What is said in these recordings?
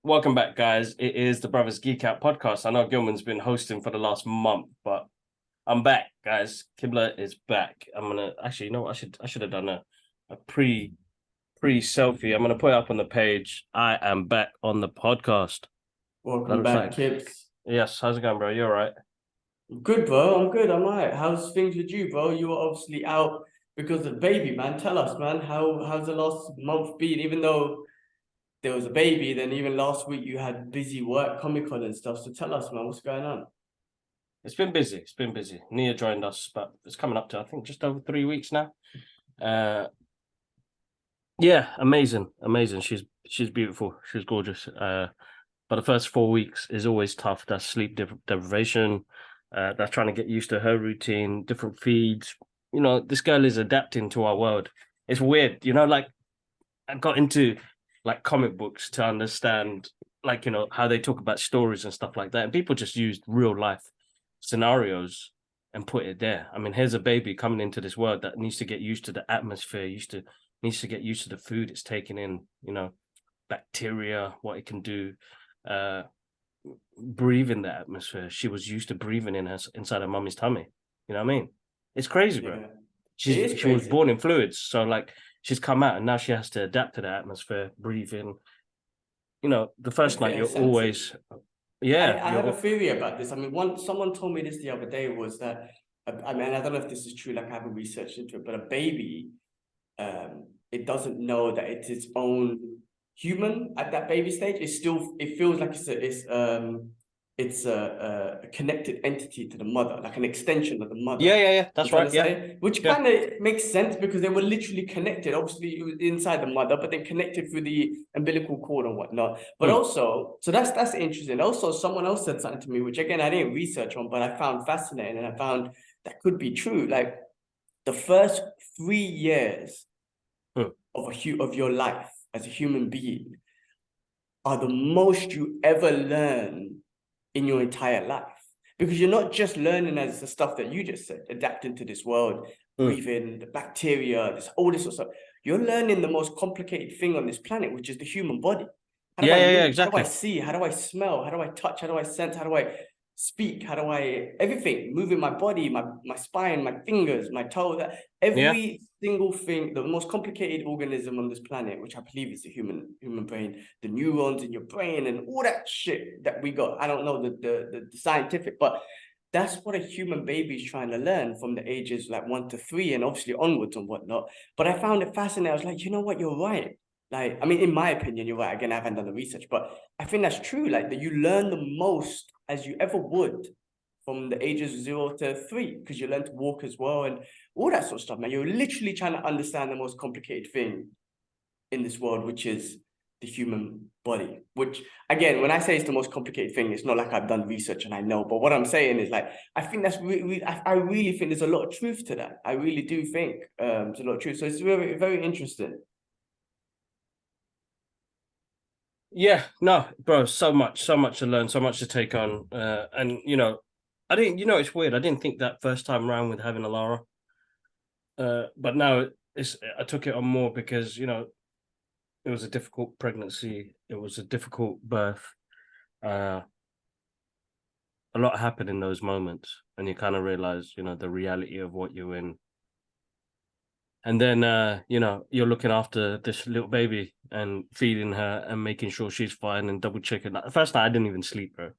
Welcome back, guys. It is the Brothers Geek Out podcast. I know Gilman's been hosting for the last month, but I'm back, guys. Kibla is back. I'm gonna actually, you know what? I should have done a pre selfie. I'm gonna put it up on the page. I am back on the podcast. Welcome back, Kips. Yes, how's it going, bro? You all right? Good, bro. I'm good. I'm all right. How's things with you, bro? You were obviously out because of baby, man. Tell us, man. How's the last month been? Even though there was a baby, then even last week you had busy work, Comic-Con and stuff. So tell us, man, what's going on? It's been busy. It's been busy. Nia joined us, but it's coming up to, I think, just over 3 weeks now. Yeah, amazing. She's beautiful. She's gorgeous. But the first 4 weeks is always tough. That's sleep deprivation. That's trying to get used to her routine, different feeds. You know, this girl is adapting to our world. It's weird, you know, like I got into like comic books to understand, like, you know, how they talk about stories and stuff like that. And people just used real life scenarios and put it there. I mean, here's a baby coming into this world that needs to get used to the atmosphere, needs to get used to the food it's taking in, you know, bacteria, what it can do, breathe in the atmosphere. She was used to breathing inside her mummy's tummy. You know what I mean? It's crazy, bro. Yeah. She was born in fluids, so like she's come out and now she has to adapt to the atmosphere, breathe in. You know, the first night you're always, yeah. I have a theory about this. I mean, someone told me this the other day was that, I mean, I don't know if this is true, like I haven't researched into it, but a baby, it doesn't know that it's its own human at that baby stage. It feels like it's a connected entity to the mother, like an extension of the mother. Yeah. That's right. Yeah. Which kind of makes sense because they were literally connected. Obviously, it was inside the mother, but then connected through the umbilical cord and whatnot. But also, so that's interesting. Also, someone else said something to me, which again I didn't research on, but I found fascinating, and I found that could be true. Like the first 3 years of your life as a human being are the most you ever learn in your entire life, because you're not just learning as the stuff that you just said, adapting to this world, breathing, the bacteria, all this sort of stuff. You're learning the most complicated thing on this planet, which is the human body. Exactly. How do I see? How do I smell? How do I touch? How do I sense? How do I speak? How do I everything? Moving my body, my spine, my fingers, my toes, every single thing, the most complicated organism on this planet, which I believe is the human brain, the neurons in your brain and all that shit that we got. I don't know the scientific, but that's what a human baby is trying to learn from the ages like 1 to 3 and obviously onwards and whatnot. But I found it fascinating. I was like, you know what, you're right. Like, I mean, in my opinion, you're right. Again, I haven't done the research, but I think that's true. Like that you learn the most as you ever would from the ages 0 to 3, because you learn to walk as well and all that sort of stuff, man. You're literally trying to understand the most complicated thing in this world, which is the human body. Which, again, when I say it's the most complicated thing, it's not like I've done research and I know, but what I'm saying is like, I think that's I really think there's a lot of truth to that. I really do think there's a lot of truth. So it's very, very interesting. Yeah, no, bro, so much to learn, so much to take on. And you know, it's weird. I didn't think that first time around with having Alara. But now I took it on more because, you know, it was a difficult pregnancy. It was a difficult birth. A lot happened in those moments, and you kind of realize, you know, the reality of what you're in. And then, you know, you're looking after this little baby and feeding her and making sure she's fine and double checking. The first night I didn't even sleep, bro.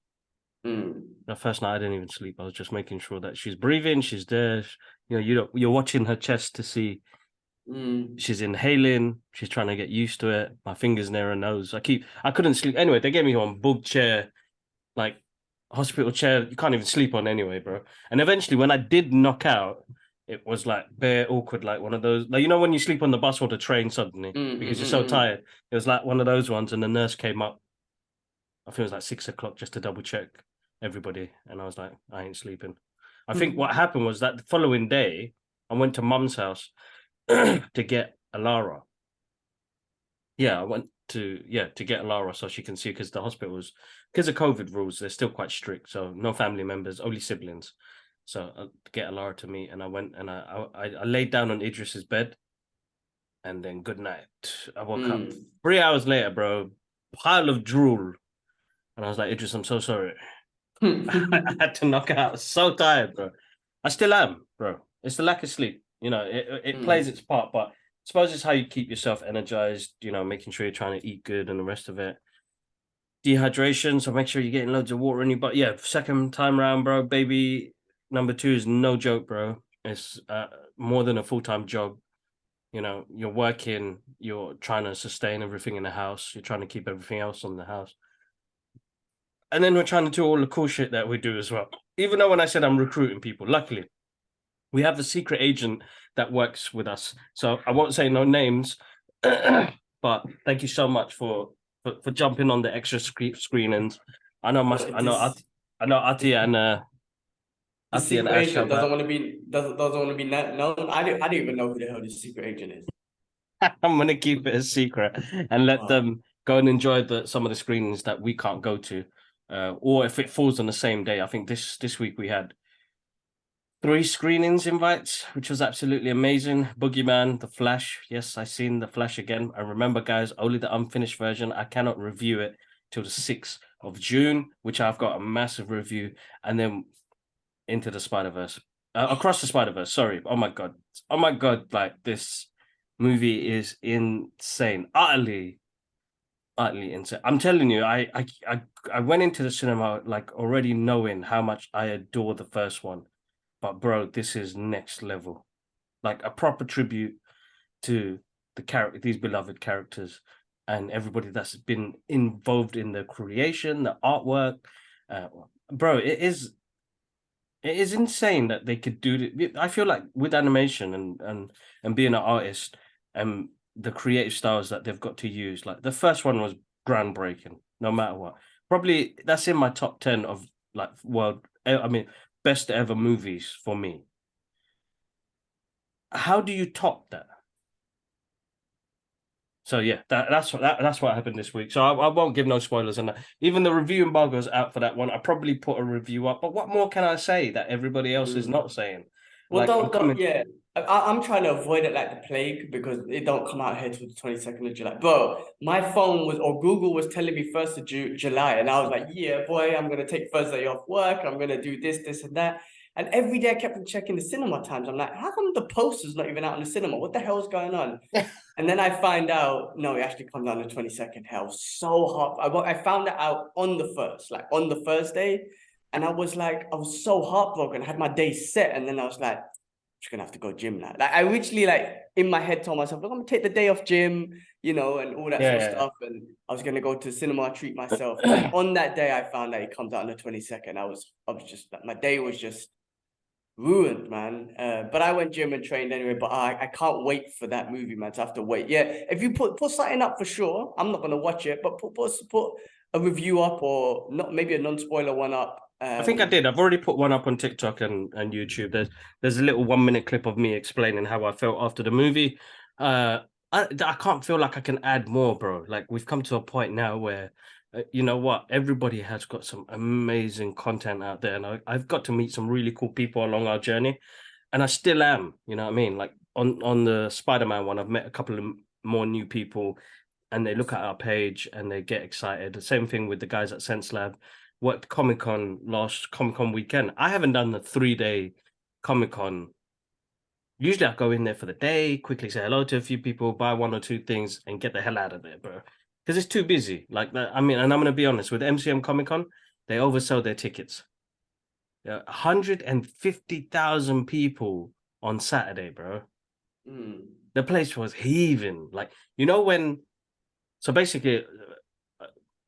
The first night I didn't even sleep. I was just making sure that she's breathing, she's there. You know, you're watching her chest to see she's inhaling. She's trying to get used to it. My fingers near her nose. I couldn't sleep. Anyway, they gave me one bug chair, like hospital chair. You can't even sleep on anyway, bro. And eventually, when I did knock out, it was like bare awkward, like one of those, like, you know, when you sleep on the bus or the train suddenly because you're so tired. It was like one of those ones, and the nurse came up. I think it was like 6 o'clock just to double check everybody, and I was like, I ain't sleeping. I think what happened was that the following day, I went to mum's house to get Alara. Yeah, I went to get Alara so she can see, because the hospital was, because of COVID rules, they're still quite strict. So no family members, only siblings. So get Alara to meet, and I went and I laid down on Idris's bed, and then good night. I woke up 3 hours later, bro, pile of drool, and I was like, Idris, I'm so sorry. I had to knock out. So tired, bro. I still am, bro. It's the lack of sleep. You know, it plays its part, but I suppose it's how you keep yourself energized. You know, making sure you're trying to eat good and the rest of it. Dehydration, so make sure you're getting loads of water in you. But yeah, second time round, bro, baby number 2 is no joke, bro. It's more than a full-time job. You know, you're working, you're trying to sustain everything in the house, you're trying to keep everything else on the house. And then we're trying to do all the cool shit that we do as well. Even though when I said I'm recruiting people, luckily, we have a secret agent that works with us. So I won't say no names, but thank you so much for jumping on the extra screenings. I know I know Ati and the Ati and secret Ash agent have doesn't want to be doesn't want to be known. I don't even know who the hell the secret agent is. I'm gonna keep it a secret and let Wow. them go and enjoy some of the screenings that we can't go to. Or if it falls on the same day. I think this week we had 3 screenings invites, which was absolutely amazing. Boogeyman, The Flash. Yes, I seen The Flash again. I remember, guys, only the unfinished version. I cannot review it till the 6th of June, which I've got a massive review, and then Into the Spider-Verse. Across the Spider-Verse, sorry. Oh my god. Like, this movie is insane. Utterly insane. I'm telling you, I went into the cinema like already knowing how much I adore the first one. But bro, this is next level. Like a proper tribute to these beloved characters and everybody that's been involved in the creation, the artwork. Bro, it is insane that they could do it. I feel like with animation and being an artist and the creative styles that they've got to use, like the first one was groundbreaking, no matter what. Probably that's in my top 10 of like best ever movies for me. How do you top that? So yeah, that's what happened this week. So I won't give no spoilers on that. Even the review embargo is out for that one. I probably put a review up, but what more can I say that everybody else is not saying? Well, Like yeah. I'm trying to avoid it like the plague because it don't come out here till the 22nd of July. Bro, my phone was, or Google was telling me 1st of July, and I was like, yeah, boy, I'm gonna take Thursday off work. I'm gonna do this, and that. And every day I kept on checking the cinema times. I'm like, how come the poster's not even out in the cinema? What the hell is going on? And then I find out, no, it actually comes out on the 22nd. Hell, so hot. I found it out on the 1st, like on the Thursday. And I was so heartbroken. I had my day set, and then I was like, just gonna have to go gym now. Like I literally in my head told myself, look, I'm gonna take the day off gym, and all that sort of stuff. And I was gonna go to the cinema, treat myself. And then on that day, I found that it comes out on the 22nd. I was just like, my day was just ruined, man. But I went gym and trained anyway. But I can't wait for that movie, man. To have to wait. Yeah, if you put something up for sure, I'm not gonna watch it, but put a review up, or not, maybe a non-spoiler one up. I think I did. I've already put one up on TikTok and YouTube. There's a little 1-minute clip of me explaining how I felt after the movie. I can't feel like I can add more, bro. Like we've come to a point now where, you know what, everybody has got some amazing content out there, and I've got to meet some really cool people along our journey, and I still am. You know what I mean? Like on the Spider-Man one, I've met a couple of more new people, and they look at our page and they get excited. The same thing with the guys at Sense Lab. Worked Comic-Con last Comic-Con weekend. I haven't done the 3-day Comic-Con. Usually I go in there for the day, quickly say hello to a few people, buy 1 or 2 things, and get the hell out of there, bro. Because it's too busy. Like that. I mean, and I'm gonna be honest, with MCM Comic-Con, they oversell their tickets. 150,000 people on Saturday, bro. The place was heaving. Like, so basically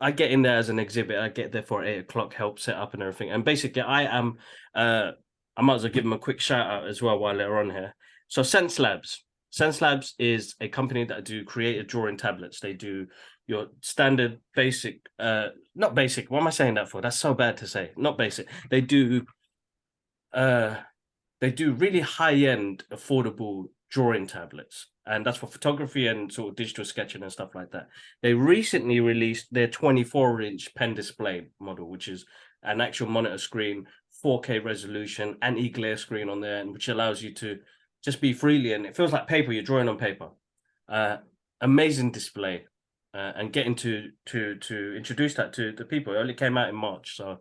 I get in there as an exhibit. I get there for 8 o'clock, help set up and everything. And basically, I am. I might as well give them a quick shout out as well while they're on here. So, Sense Labs. Sense Labs is a company that do creative drawing tablets. They do your standard basic, not basic. What am I saying that for? That's so bad to say. Not basic. They do really high end, affordable drawing tablets, and that's for photography and sort of digital sketching and stuff like that. They recently released their 24-inch pen display model, which is an actual monitor screen, 4K resolution, anti-glare screen on there, and which allows you to just be freely, and it feels like paper. You're drawing on paper. Amazing display, and getting to introduce that to the people. It only came out in March, so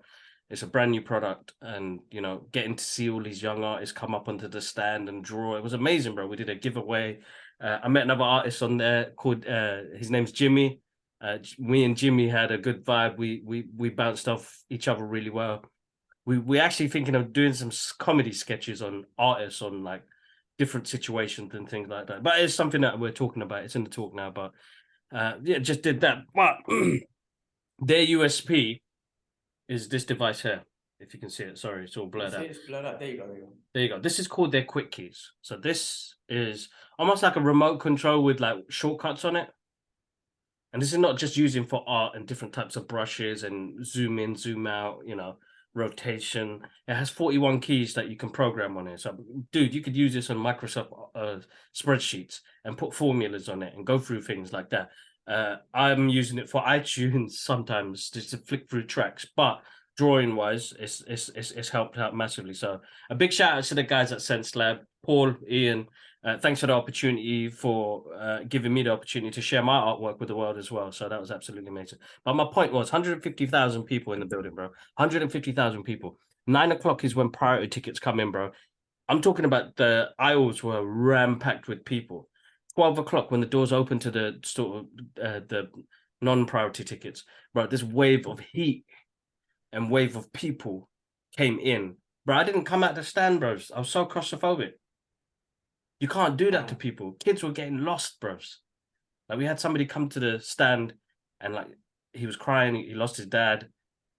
it's a brand new product, and you know, getting to see all these young artists come up onto the stand and draw, it was amazing, bro. We did a giveaway. I met another artist on there called his name's Jimmy. Me and Jimmy had a good vibe. We bounced off each other really well. We actually thinking of doing some comedy sketches on artists on like different situations and things like that. But it's something that we're talking about. It's in the talk now. But yeah, just did that. But their USP is this device here. If you can see it, sorry, it's all blurred out. It's blurred out. There you go. There you go. This is called their quick keys. So this is almost like a remote control with like shortcuts on it. And this is not just using for art and different types of brushes and zoom in, zoom out, you know, rotation. It has 41 keys that you can program on it. So, dude, you could use this on Microsoft spreadsheets and put formulas on it and go through things like that. I'm using it for iTunes sometimes just to flick through tracks, but drawing wise, it's helped out massively. So a big shout out to the guys at Sense Lab, Paul, Ian. Thanks for the opportunity, for giving me the opportunity to share my artwork with the world as well. So that was absolutely amazing. But my point was 150,000 people in the building, bro. 150,000 people. 9 o'clock is when priority tickets come in, bro. I'm talking about the aisles were ram-packed with people. 12 o'clock when the doors open to the sort of the non-priority tickets, bro, this wave of heat and wave of people came in. Bro, I didn't come out the stand, bros. I was so claustrophobic. You can't do that to people. Kids were getting lost, bros. Like we had somebody come to the stand and like he was crying, he lost his dad.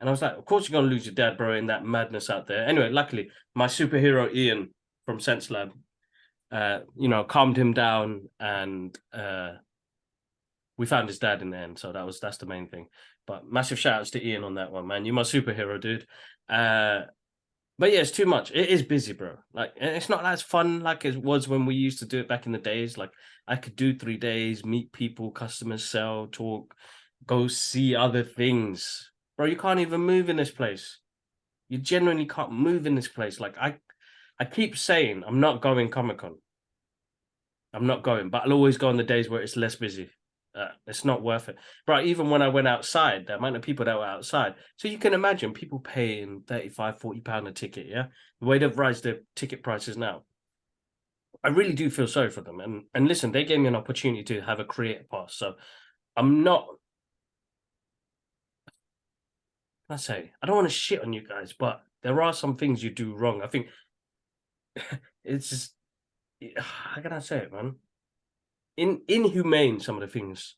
And I was like, of course you're gonna lose your dad, bro, in that madness out there. Anyway, luckily, my superhero Ian from Sense Lab, you know, calmed him down, and we found his dad in the end. So that's the main thing. But massive shout outs to Ian on that one, man. You're my superhero, dude. But yeah, it's too much. It is busy, bro. Like, it's not as fun like it was when we used to do it back in the days. Like, I could do 3 days, meet people, customers, sell, talk, go see other things. Bro, you can't even move in this place. You genuinely can't move in this place. Like, I keep saying I'm not going Comic-Con. I'm not going, but I'll always go on the days where it's less busy. It's not worth it. But even when I went outside, the amount of people that were outside. So you can imagine people paying 35, 40 pound a ticket, yeah? The way they've raised their ticket prices now. I really do feel sorry for them. And listen, they gave me an opportunity to have a creator pass. So I'm not, I don't want to shit on you guys, but there are some things you do wrong. I think it's just, how can I say it, man? Inhumane, some of the things.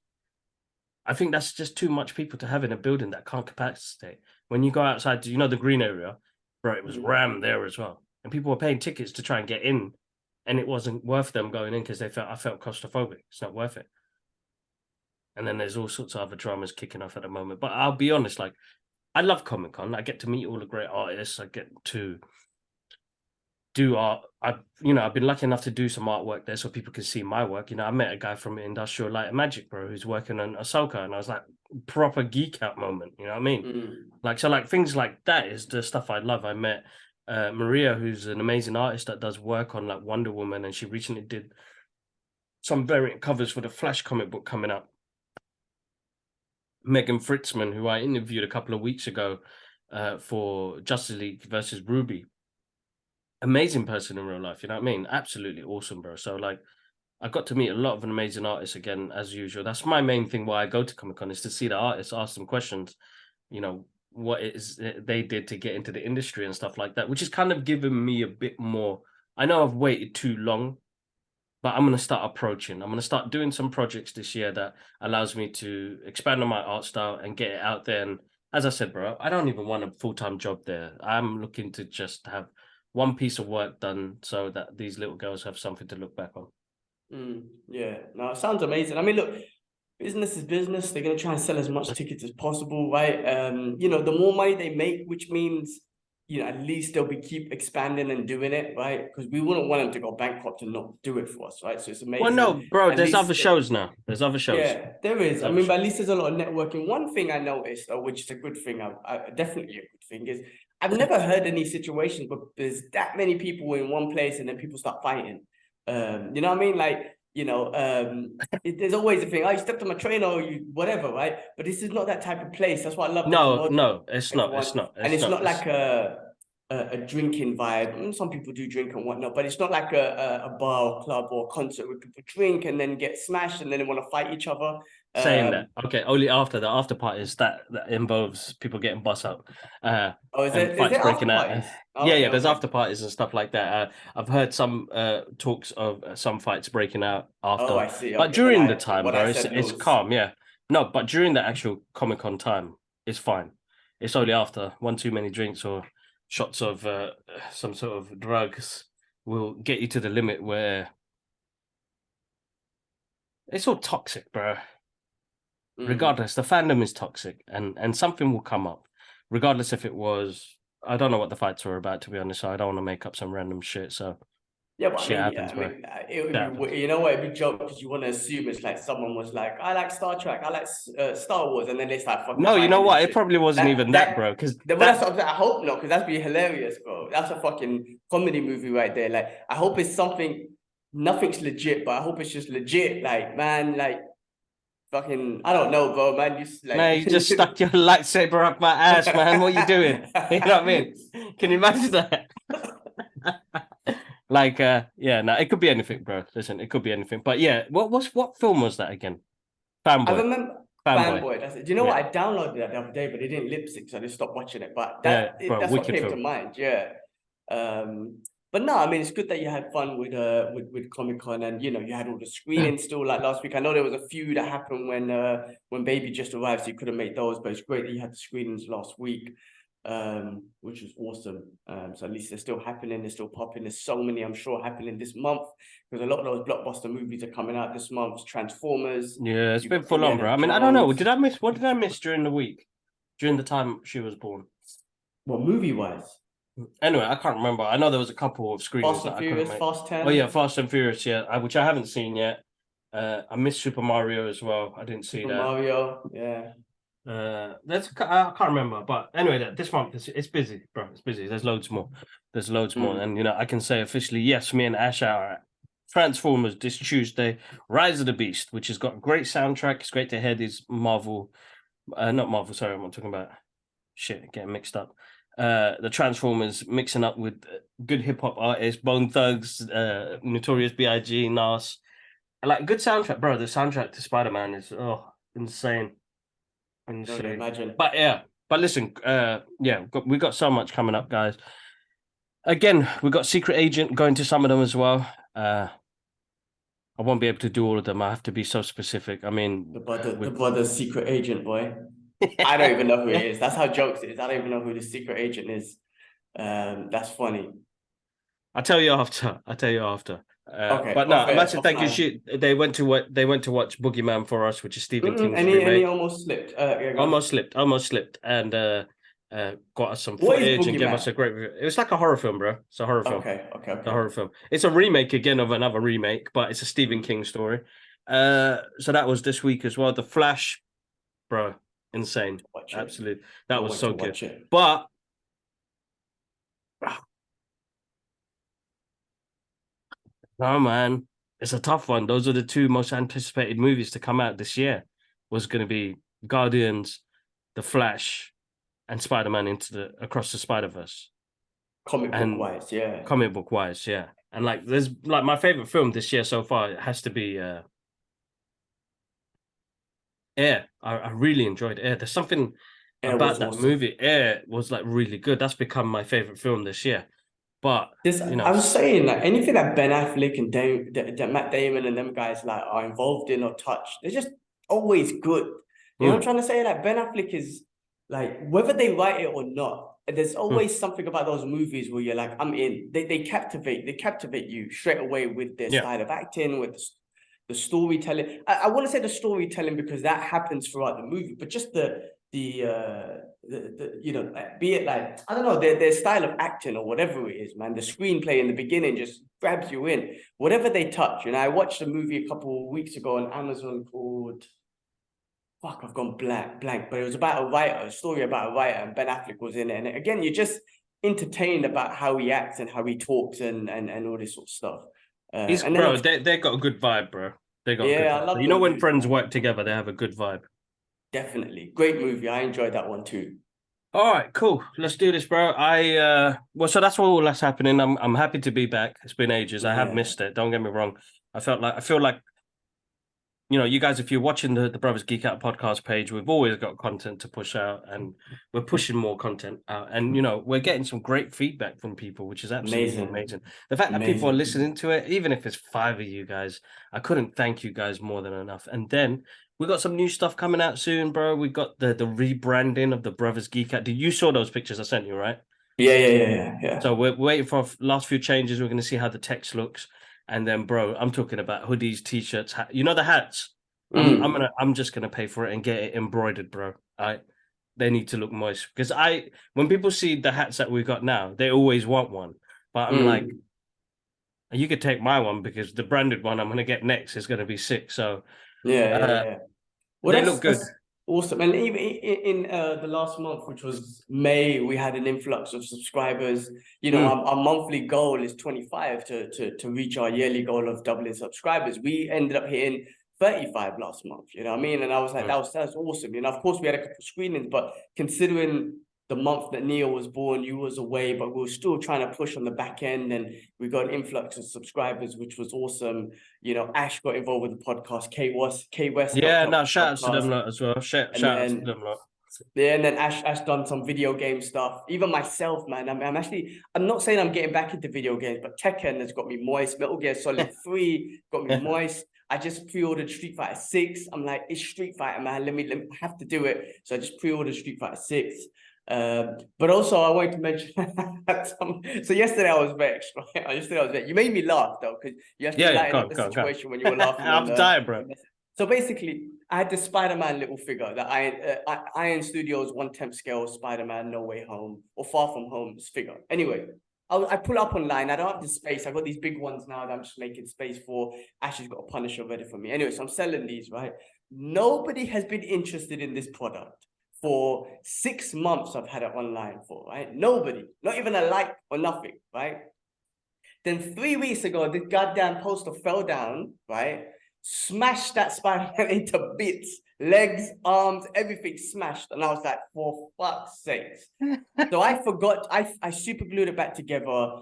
I think that's just too much people to have in a building that can't capacitate. When you go outside to, you know, the green area, bro, it was rammed there as well. And people were paying tickets to try and get in, and it wasn't worth them going in because I felt claustrophobic. It's not worth it. And then there's all sorts of other dramas kicking off at the moment. But I'll be honest, like, I love Comic-Con. I get to meet all the great artists. I get to do art. I've been lucky enough to do some artwork there so people can see my work. You know, I met a guy from Industrial Light and Magic, bro, who's working on Ahsoka, and I was like, proper geek out moment. You know what I mean? Like, so like things like that is the stuff I love. I met Maria, who's an amazing artist that does work on like Wonder Woman, and she recently did some variant covers for the Flash comic book coming up. Megan Fritzman, who I interviewed a couple of weeks ago for Justice League versus Ruby. Amazing person in real life, you know what I mean? Absolutely awesome, bro. So like, I got to meet a lot of amazing artists again, as usual. That's my main thing why I go to Comic-Con, is to see the artists, ask them questions, you know, what it is they did to get into the industry and stuff like that, which is kind of given me a bit more. I know I've waited too long, but I'm going to start approaching. I'm going to start doing some projects this year that allows me to expand on my art style and get it out there. And as I said, bro, I don't even want a full-time job there. I'm looking to just have one piece of work done so that these little girls have something to look back on. Yeah, no, it sounds amazing. I mean, look, business is business. They're going to try and sell as much tickets as possible, right? You know, the more money they make, which means, you know, at least they'll keep expanding and doing it, right? Because we wouldn't want them to go bankrupt and not do it for us, right? So it's amazing. Well, no, bro, there's other shows now. There's other shows. Yeah, there is. I mean, but at least there's a lot of networking. One thing I noticed, which is a good thing, definitely a good thing, is I've never heard any situations where there's that many people in one place and then people start fighting. You know what I mean? Like, there's always a thing. Oh, you stepped on my train or you whatever, right? But this is not that type of place. That's why I love the No, camaraderie. no, it's not. It's not. And It's it's not. not like a drinking vibe. Some people do drink and whatnot, but it's not like a bar or club or concert where people drink and then get smashed and then they want to fight each other. Saying that, okay, only after the after parties that involves people getting bust up, is and there fights breaking out. parties? Yeah, there's Okay. after parties and stuff like that. I've heard some talks of some fights breaking out Oh, after, I see. but Okay, during the time, what bro, I said it's was calm. Yeah, no, but during the actual Comic-Con time, it's fine. It's only after one too many drinks or shots of some sort of drugs will get you to the limit where it's all toxic, bro. Regardless, the fandom is toxic, and something will come up, regardless if it was. I don't know what the fights were about, to be honest. So I don't want to make up some random shit. So Yeah, but shit I mean, happens, bro. it would Shit be, happens. you know what, it'd be joke because you want to assume it's like someone was like, I like Star Trek, I like Star Wars, and then they start fucking No, you know fighting and what? It shit. probably wasn't even that, bro. Because But that's what I hope not, because that'd be hilarious, bro. That's a fucking comedy movie right there. Like, I hope it's something, nothing's legit, but I hope it's just legit. Like, man, like, fucking, I don't know, bro, man. no, you just stuck your lightsaber up my ass, man. What you doing? You know what I mean? Can you imagine that? Like, yeah, no, it could be anything, bro. Listen, it could be anything. But yeah, what film was that again? I Fanboy. remember Fanboy. Fanboy. That's it. Do you know what? I downloaded that the other day, but it didn't lip sync, so I just stopped watching it. But Yeah, bro, that's what wicked came to film. mind. Yeah. But no, I mean it's good that you had fun with Comic-Con and you had all the screenings still like last week. I know there was a few that happened when Baby just arrived, so you couldn't make those, but it's great that you had the screenings last week. Which was awesome. So at least they're still happening, they're still popping. There's so many, I'm sure, happening this month because a lot of those blockbuster movies are coming out this month. Transformers. Yeah, it's been full on, bro. I mean, I don't know. Did I miss? What did I miss during the week? During the time she was born? What movie wise? Anyway, I can't remember. I know there was a couple of screenings Fast and that I couldn't Furious, make. Fast 10. Oh yeah, Fast and Furious, yeah, which I haven't seen yet. I missed Super Mario as well. I didn't see Super that. Mario, yeah. I can't remember, but anyway, this month it's busy, bro. It's busy. There's loads more. There's loads more, and I can say officially, yes, me and Ash are at Transformers this Tuesday. Rise of the Beast, which has got a great soundtrack. It's great to hear these Marvel, not Marvel. Sorry, I'm not talking about shit. Getting mixed up. The Transformers mixing up with good hip hop artists, Bone Thugs, Notorious B.I.G., Nas. Like good soundtrack, bro. The soundtrack to Spider-Man is insane. Insane. Imagine. But yeah, but listen, we got so much coming up, guys. Again, we got Secret Agent going to some of them as well. I won't be able to do all of them. I have to be so specific. I mean, the brother's Secret Agent, boy. I don't even know who he is. That's how jokes it is. I don't even know who the Secret Agent is. That's funny. I'll tell you after. Okay, but no, imagine thank you. They went to watch Boogeyman for us, which is Stephen King's remake. And he almost slipped. Almost slipped, and got us some footage and gave us a great review. It was like a horror film, bro. It's a horror film. Okay. A horror film. It's a remake again of another remake, but it's a Stephen King story. So that was this week as well. The Flash, bro, insane. Absolutely, that was so good. But no, man, it's a tough one. Those are the two most anticipated movies to come out this year. Was going to be Guardians, The Flash, and Spider-Man Across the Spider-Verse. Comic book wise, yeah. And like, there's like my favorite film this year so far. It has to be Air. I really enjoyed Air. There's something about that movie. Air was like really good. That's become my favorite film this year. But I'm saying like anything that Ben Affleck and Matt Damon and them guys like are involved in or touch, they're just always good. You know what I'm trying to say? Like Ben Affleck is like, whether they write it or not, there's always something about those movies where you're like, I'm in. They captivate you straight away with their style of acting, with the storytelling. I want to say the storytelling because that happens throughout the movie, but just the be it like, I don't know, their style of acting or whatever it is, man. The screenplay in the beginning just grabs you in. Whatever they touch. I watched a movie a couple of weeks ago on Amazon called fuck, I've gone blank. But it was about a story about a writer, and Ben Affleck was in it. And again, you're just entertained about how he acts and how he talks and all this sort of stuff. He's And bro, then, they got a good vibe, bro. They got a good yeah, I vibe. love You know those when movies, friends man. work together, they have a good vibe. Definitely. Great movie. I enjoyed that one too. All right, cool. Let's do this, bro. Well, so that's all that's happening. I'm happy to be back. It's been ages. I have Yeah. missed it. Don't get me wrong. I feel like you guys, if you're watching the Brothers Geek Out podcast page, we've always got content to push out, and we're pushing more content out. And we're getting some great feedback from people, which is absolutely amazing. The fact that people are Amazing. listening to it, even if it's 5 of you guys, I couldn't thank you guys more than enough. And then we got some new stuff coming out soon, bro. We got the rebranding of the Brothers Geek Out. You saw those pictures I sent you, right? Yeah. So we're waiting for last few changes. We're going to see how the text looks, and then, bro, I'm talking about hoodies, t-shirts, the hats. I'm just gonna pay for it and get it embroidered, bro. They need to look moist because when people see the hats that we got now, they always want one. But I'm like, you could take my one because the branded one I'm gonna get next is gonna be sick. So Yeah. Well, they look good. that's awesome. And even in the last month, which was May, we had an influx of subscribers. Our monthly goal is 25 to reach our yearly goal of doubling subscribers. We ended up hitting 35 last month, you know what I mean? And I was like, that's awesome. Of course we had a couple of screenings, but considering the month that Neil was born, you was away, but we were still trying to push on the back end, and we got an influx of subscribers, which was awesome. Ash got involved with the podcast. K West Yeah, helped no, out shout out with the to them podcast. lot as well. Shout And out to then them lot. and then Ash done some video game stuff. Even myself, man. I'm not saying I'm getting back into video games, but Tekken has got me moist. Metal Gear Solid 3 got me moist. I just pre-ordered Street Fighter 6. I'm like, it's Street Fighter, man. Let me I have to do it. So I just pre-ordered Street Fighter 6. But also I wanted to mention so yesterday I was vexed, right? Yesterday I was vexed. You made me laugh though, because you have to lighten up the situation when you were laughing on I'm tired, bro. So basically, I had the Spider-Man little figure that Iron Studios 1/10 scale Spider-Man No Way Home or Far From Home figure. Anyway, I pull up online. I don't have the space. I got these big ones now that I'm just making space for. Ashley's got a Punisher ready for me. Anyway, so I'm selling these, right? Nobody has been interested in this product for 6 months. I've had it online for, right? Nobody, not even a like or nothing, right? Then 3 weeks ago, this goddamn poster fell down, right? Smashed that Spider-Man into bits, legs, arms, everything smashed. And I was like, for fuck's sakes. So I forgot, I super glued it back together.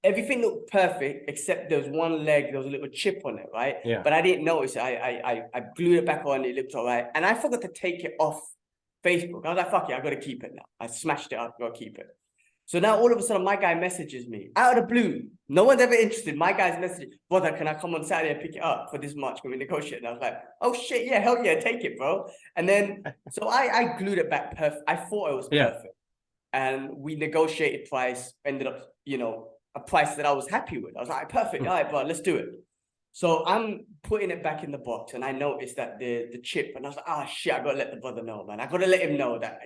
Everything looked perfect, except there was one leg, there was a little chip on it, right? Yeah. But I didn't notice it. I glued it back on, it looked all right. And I forgot to take it off Facebook. I was like, fuck it, I gotta keep it now. I smashed it up, gotta keep it. So now all of a sudden, my guy messages me out of the blue. No one's ever interested. My guy's messaging, brother, can I come on Saturday and pick it up for this much? Can we negotiate? And I was like, oh shit, yeah, hell yeah, take it, bro. And then, so I glued it back perfect. I thought it was perfect. And we negotiated price, ended up, a price that I was happy with. I was like, perfect, all right, bro, let's do it. So I'm putting it back in the box, and I noticed that the chip, and I was like, oh shit, I gotta let the brother know, man. I gotta let him know that,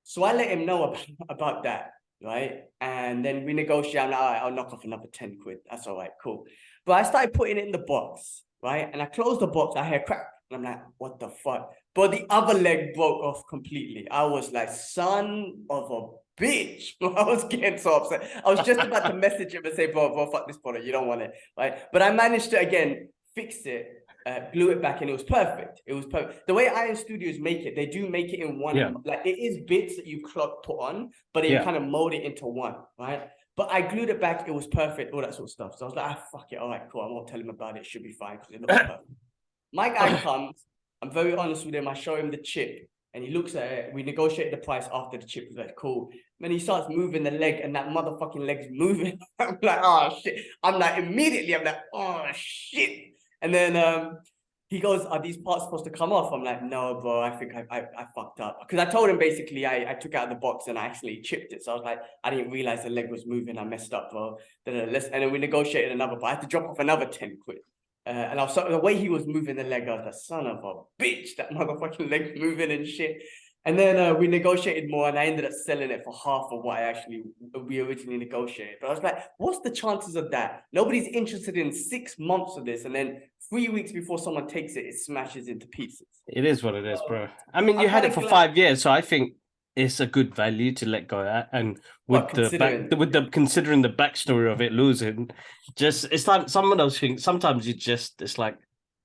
So I let him know about that, right? And then we negotiate. I'm like, all right, I'll knock off another 10 quid. That's all right, cool. But I started putting it in the box, right? And I closed the box. I hear crack. And I'm like, what the fuck? But the other leg broke off completely. I was like, son of a bitch. I was getting so upset. I was just about to message him and say, bro, fuck this product. You don't want it, right? But I managed to, again, fix it. Glue it back, and it was perfect. It was perfect. The way Iron Studios make it, they do make it in one, like it is bits that you put on, but they kind of mold it into one, right? But I glued it back, it was perfect, all that sort of stuff. So I was like, fuck it, all right, cool. I won't tell him about it. It should be fine because it looks perfect. My guy comes, I'm very honest with him. I show him the chip, and he looks at it. We negotiate the price after the chip. He's like, cool. Then he starts moving the leg, and that motherfucking leg's moving. I'm like, oh shit. I'm like, oh shit. And then he goes, are these parts supposed to come off? I'm like, no, bro, I think I fucked up. Because I told him basically I took out the box and I actually chipped it. So I was like, I didn't realize the leg was moving. I messed up, bro. And then we negotiated another, but I had to drop off another 10 quid. And the way he was moving the leg, I was like, son of a bitch, that motherfucking leg moving and shit. And then we negotiated more, and I ended up selling it for half of what we originally negotiated. But I was like, what's the chances of that? Nobody's interested in 6 months of this, and then 3 weeks before someone takes it, it smashes into pieces. It is what it is, bro. I mean, I'm you had kinda it for glad- 5 years, so I think it's a good value to let go at. And with considering the backstory of it losing, just it's like some of those things. Sometimes it's like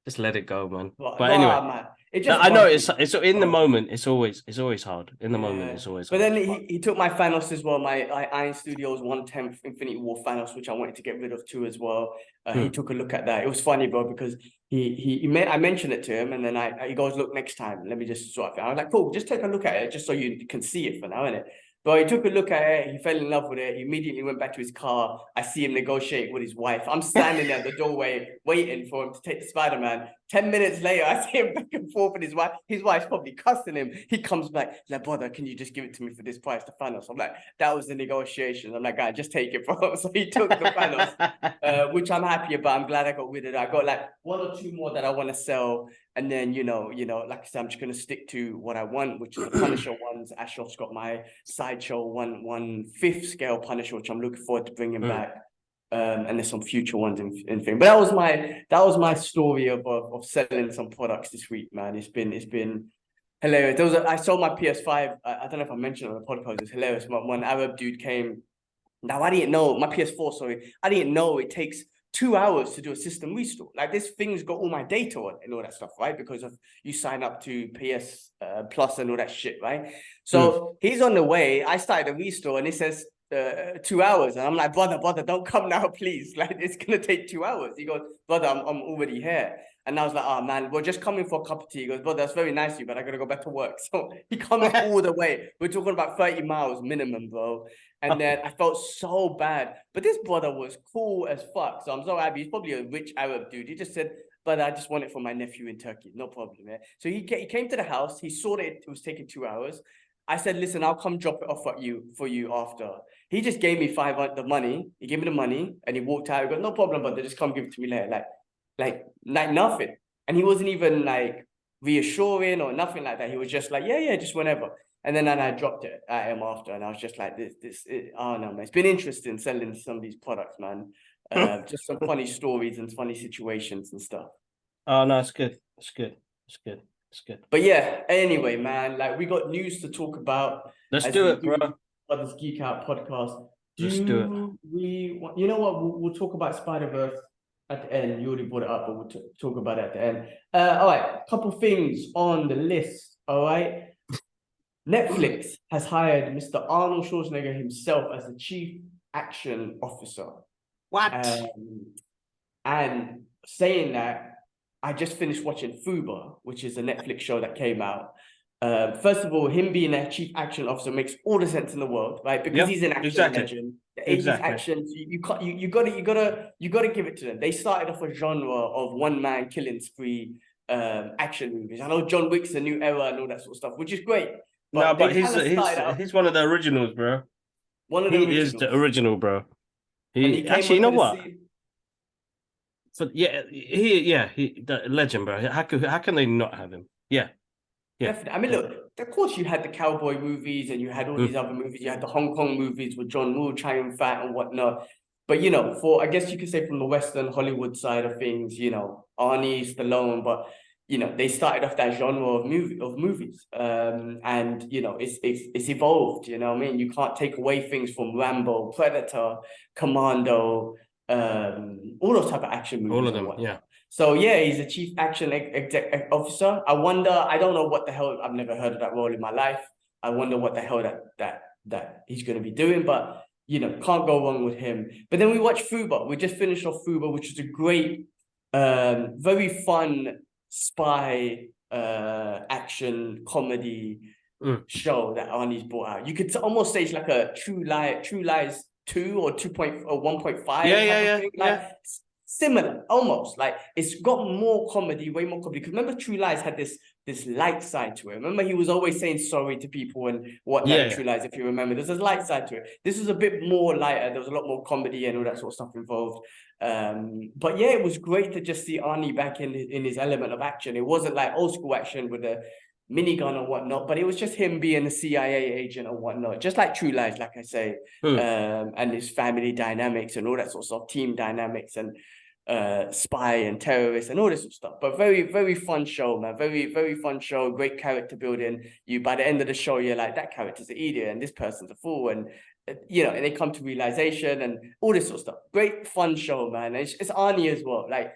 just let it go, man. But anyway. man, it just I know bugged me. it's in the moment. It's always hard. In the moment, it's always. But hard. then he took my Thanos as well, my Iron Studios 1/10 Infinity War Thanos, which I wanted to get rid of too as well. He took a look at that. It was funny, bro, because I mentioned it to him, and then he goes, "Look, next time, let me just sort of." I was like, "Cool, just take a look at it, just so you can see it for now, innit?" But he took a look at it. He fell in love with it. He immediately went back to his car. I see him negotiate with his wife. I'm standing at the doorway waiting for him to take the Spider-Man. 10 minutes later, I see him back and forth with his wife. His wife's probably cussing him. He comes back, like, brother, can you just give it to me for this price, the Thanos? I'm like, that was the negotiation. I'm like, guy, just take it, bro. So he took the Thanos, which I'm happy about. I'm glad I got rid of it. I got like 1 or 2 more that I want to sell. And then, you know, like I said, I'm just going to stick to what I want, which is the Punisher ones. Ashraf's got my Sideshow 1/5 scale Punisher, which I'm looking forward to bringing back. And there's some future ones in thing. But that was my story of selling some products this week, man. It's been hilarious. I sold my PS5. I don't know if I mentioned it on the podcast. It's hilarious. One Arab dude came. Now I didn't know my PS4. Sorry, I didn't know it takes 2 hours to do a system restore. Like this thing's got all my data on it and all that stuff, right? Because of you sign up to PS Plus and all that shit, right? So he's on the way. I started a restore, and it says 2 hours, and I'm like, brother, don't come now, please. Like it's gonna take 2 hours. He goes, brother, I'm already here. And I was like, oh man, we're just coming for a cup of tea. He goes, brother, that's very nice of you, but I gotta go back to work. So he comes all the way. We're talking about 30 miles minimum, bro. And then I felt so bad. But this brother was cool as fuck. So I'm so happy. He's probably a rich Arab dude. He just said, but I just want it for my nephew in Turkey. No problem, man. So he came to the house. He saw that it was taking 2 hours. I said, listen, I'll come drop it off for you after. He just gave me the money. He gave me the money and he walked out. He goes, no problem, but they just come give it to me later. Like nothing. And he wasn't even like reassuring or nothing like that. He was just like, yeah, just whenever. And then I dropped it at him after, and I was just like, oh no, man. It's been interesting selling some of these products, man. Just some funny stories and funny situations and stuff. Oh no, it's good. It's good. But yeah, anyway, man, like we got news to talk about. Let's do it, bro. On this Geek Out podcast. Let's do it. You know what? We'll talk about Spider-Verse at the end. You already brought it up, but we'll talk about it at the end. All right, couple things on the list. All right. Netflix has hired Mr. Arnold Schwarzenegger himself as the Chief Action Officer. What? And saying that, I just finished watching Fuba, which is a Netflix show that came out. First of all, him being a Chief Action Officer makes all the sense in the world, right? Because he's an action legend. The 80s action, you gotta give it to them. They started off a genre of one-man killing spree action movies. I know John Wick's a new era and all that sort of stuff, which is great. But he's one of the originals, bro. He is the original, bro. He actually, you know what? But the legend, bro. How can they not have him? Yeah. Definitely. I mean, look, of course you had the cowboy movies and you had all these other movies. You had the Hong Kong movies with John Woo, Chow Yun-fat and whatnot. But, you know, I guess you could say from the Western Hollywood side of things, you know, Arnie, Stallone, but, you know, they started off that genre of movies. And, you know, it's evolved, you know what I mean? You can't take away things from Rambo, Predator, Commando, all those type of action movies. All of them, yeah. So yeah, he's a Chief Action Officer. I wonder, I don't know what the hell, I've never heard of that role in my life. I wonder what the hell that he's going to be doing, but you know, can't go wrong with him. But then we watched Fuba. We just finished off Fuba, which is a great, very fun spy action comedy show that Arnie's brought out. You could almost say it's like a True Lies 2 or 2.0 or 1.5. Yeah. Similar, almost. Like it's got more comedy, way more comedy. Because remember, True Lies had this light side to it. Remember, he was always saying sorry to people and whatnot. True Lies, if you remember, there's a light side to it. This is a bit more lighter. There was a lot more comedy and all that sort of stuff involved. But yeah, it was great to just see Arnie back in his element of action. It wasn't like old school action with the minigun or whatnot, but it was just him being a CIA agent or whatnot, just like True Lies, like I say, and his family dynamics and all that sort of stuff, team dynamics and spy and terrorist and all this sort of stuff. But very, very fun show, man. Very, very fun show. Great character building. You, by the end of the show, you're like, that character's an idiot and this person's a fool, and you know, and they come to realization and all this sort of stuff. Great fun show, man. And it's Arnie as well. Like,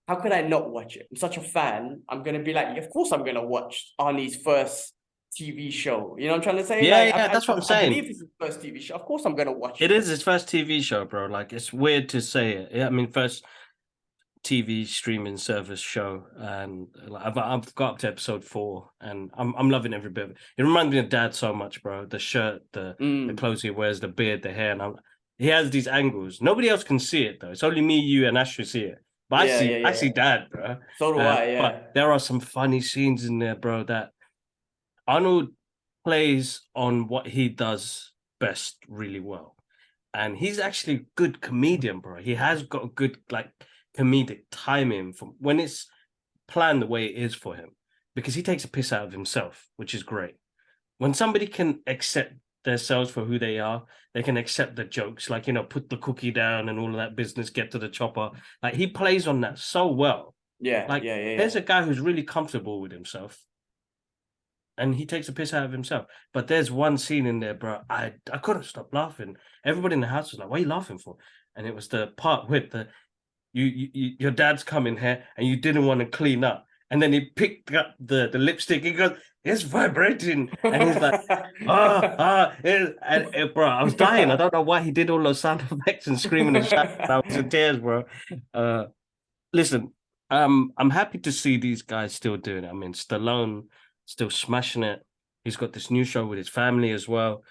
how could I not watch it? I'm such a fan. I'm gonna be like, of course I'm gonna watch Arnie's first TV show. You know what I'm trying to say? Yeah, like, yeah, that's what I'm saying. I believe it's his first TV show. Of course I'm gonna watch it. It is his first TV show, bro. Like, it's weird to say it. Yeah, I mean, first TV streaming service show, and like, I've got up to episode 4, and I'm loving every bit of it. It reminds me of Dad so much, bro. The shirt, the clothes he wears, the beard, the hair, and he has these angles. Nobody else can see it though. It's only me, you, and Ashley see it. But I see Dad, bro. So do I, yeah. But there are some funny scenes in there, bro, that Arnold plays on what he does best really well. And he's actually a good comedian, bro. He has got a good, like, comedic timing from when it's planned the way it is for him, because he takes a piss out of himself, which is great. When somebody can accept themselves for who they are, they can accept the jokes, like, you know, put the cookie down and all of that business, get to the chopper. Like, he plays on that so well. Yeah, like, yeah. There's a guy who's really comfortable with himself, and he takes a piss out of himself. But there's one scene in there, bro, I couldn't stop laughing. Everybody in the house was like, "What are you laughing for?" And it was the part with the your dad's coming here and you didn't want to clean up, and then he picked up the lipstick. He goes, "It's vibrating," and he's like, bro, I was dying. I don't know why he did all those sound effects and screaming and shouting. I was in tears, bro. Listen, I'm happy to see these guys still doing it. I mean, Stallone still smashing it. He's got this new show with his family as well.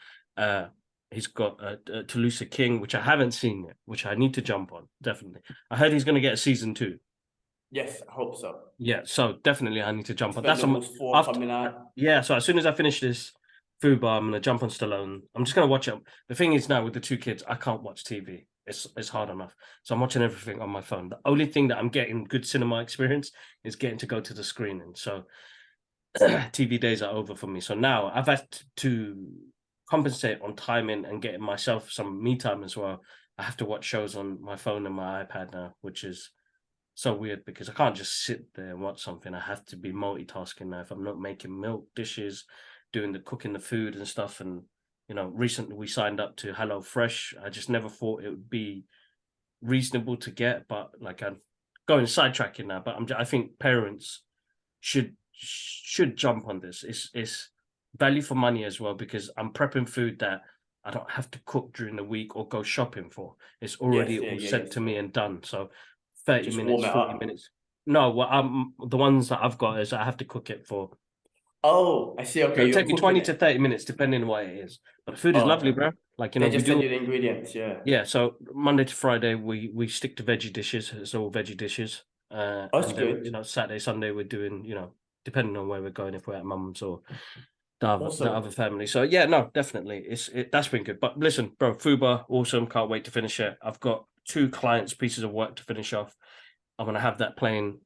He's got Tulsa King, which I haven't seen yet, which I need to jump on, definitely. I heard he's going to get a season 2. Yes, I hope so. Yeah, so definitely I need to jump on. That's almost 4 coming out. Yeah, so as soon as I finish this food bar, I'm going to jump on Stallone. I'm just going to watch it. The thing is now with the 2 kids, I can't watch TV. It's hard enough. So I'm watching everything on my phone. The only thing that I'm getting good cinema experience is getting to go to the screening. So TV days are over for me. So now I've had to compensate on timing and getting myself some me time as well. I have to watch shows on my phone and my iPad now, which is so weird because I can't just sit there and watch something. I have to be multitasking now. If I'm not making milk, dishes, doing the cooking, the food and stuff. And, you know, recently we signed up to HelloFresh. I just never thought it would be reasonable to get, but like I'm going sidetracking now, but I think parents should jump on this. It's value for money as well, because I'm prepping food that I don't have to cook during the week or go shopping for. It's already all sent to me and done. So 30 just minutes, 40 minutes. No, well, the ones that I've got is I have to cook it for. Oh, I see. Okay, it'll take me 20 to 30 minutes, depending on what it is. But the food is lovely, bro. Like, you know, they just send you the ingredients. Yeah. Yeah. So Monday to Friday, we stick to veggie dishes. It's all veggie dishes. That's good. You know, Saturday, Sunday, we're doing, you know, depending on where we're going, if we're at mum's or the other family. So yeah, no, definitely, that's been good. But listen, bro, Fuba, awesome. Can't wait to finish it. I've got 2 clients' pieces of work to finish off. I'm gonna have that playing.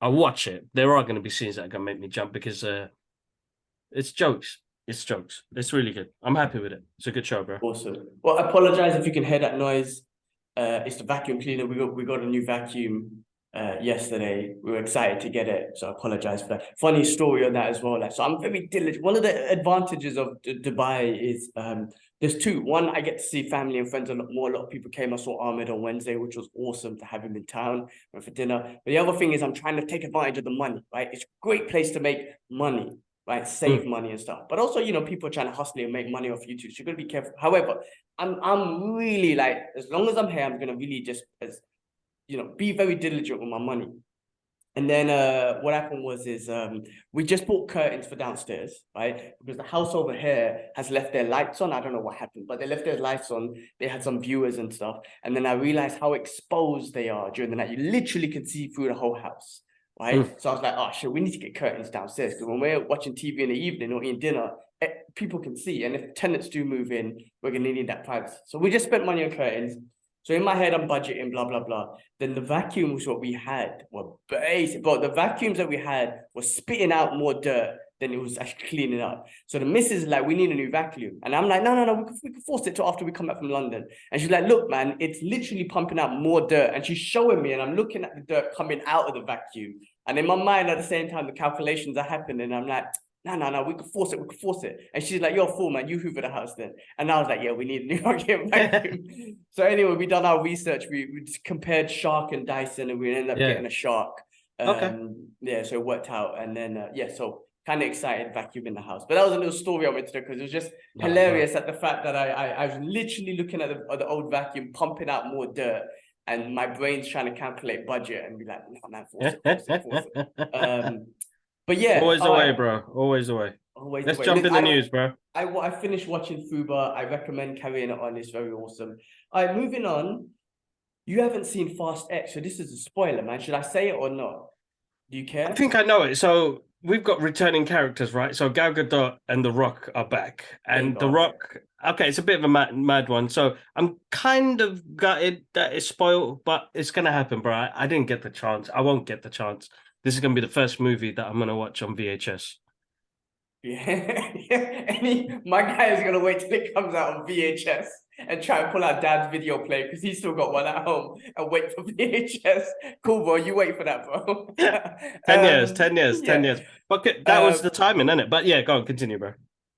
I'll watch it. There are going to be scenes that are gonna make me jump because it's jokes. It's jokes. It's really good. I'm happy with it. It's a good show, bro. Awesome. Well, I apologize if you can hear that noise. It's the vacuum cleaner. We got a new vacuum yesterday. We were excited to get it, so I apologize for that. Funny story on that as well. Like, so I'm very diligent. One of the advantages of Dubai is there's 2. One, I get to see family and friends a lot more. A lot of people came. I saw Ahmed on Wednesday, which was awesome to have him in town. Went for dinner. But the other thing is I'm trying to take advantage of the money, right? It's a great place to make money, right? Save money and stuff. But also, you know, people are trying to hustle and make money off YouTube. So you're gonna be careful. However, I'm really like, as long as I'm here, I'm gonna really just be very diligent with my money. And then what happened was we just bought curtains for downstairs, right? Because the house over here has left their lights on. I don't know what happened, but they left their lights on. They had some viewers and stuff. And then I realized how exposed they are during the night. You literally can see through the whole house, right? So I was like, oh shit, we need to get curtains downstairs, because when we're watching TV in the evening or eating dinner, people can see. And if tenants do move in, we're gonna need that privacy. So we just spent money on curtains. So in my head, I'm budgeting, blah, blah, blah. Then the vacuums what we had were basic. But the vacuums that we had were spitting out more dirt than it was actually cleaning up. So the missus is like, we need a new vacuum. And I'm like, no, we can force it till after we come back from London. And she's like, look, man, it's literally pumping out more dirt. And she's showing me, and I'm looking at the dirt coming out of the vacuum. And in my mind, at the same time, the calculations are happening. I'm like, no, we can force it. And she's like, you're a fool, man, you hoover the house then. And I was like, yeah, we need a new vacuum. So anyway, we done our research. We just compared Shark and Dyson, and we ended up getting a Shark. Yeah, so it worked out. And then, so kind of excited vacuum in the house. But that was a little story I wanted to do, because it was just hilarious at the fact that I was literally looking at the old vacuum pumping out more dirt. And my brain's trying to calculate budget and be like, no, man, force it. But yeah, always the way, bro. Always the way. Let's jump in the news, bro. I finished watching Fuba. I recommend carrying it on. It's very awesome. All right, moving on. You haven't seen Fast X, so this is a spoiler, man. Should I say it or not? Do you care? I think I know it. So we've got returning characters, right? So Gal Gadot and The Rock are back, and The Rock. Okay, it's a bit of a mad one. So I'm kind of gutted that it's spoiled, but it's gonna happen, bro. I didn't get the chance. I won't get the chance. This is going to be the first movie that I'm going to watch on VHS. Yeah. My guy is going to wait till it comes out on VHS and try and pull out dad's video player, because he's still got one at home, and wait for VHS. Cool, bro. You wait for that, bro. 10 years. But that was the timing, isn't it? But yeah, go on, continue, bro.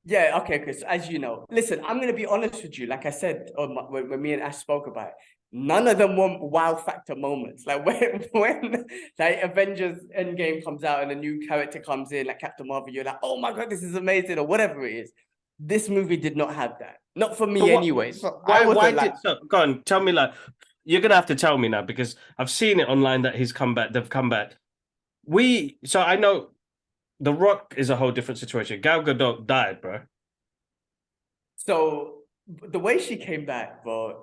Yeah, okay, Chris. As you know, listen, I'm going to be honest with you. Like I said, when me and Ash spoke about it, none of them were wow factor moments. Like when like Avengers Endgame comes out and a new character comes in, like Captain Marvel, you're like, oh my God, this is amazing, or whatever it is. This movie did not have that. Not for me anyway. So go on, tell me, like, you're going to have to tell me now, because I've seen it online that he's come back. They've come back. So I know The Rock is a whole different situation. Gal Gadot died, bro. So the way she came back, bro,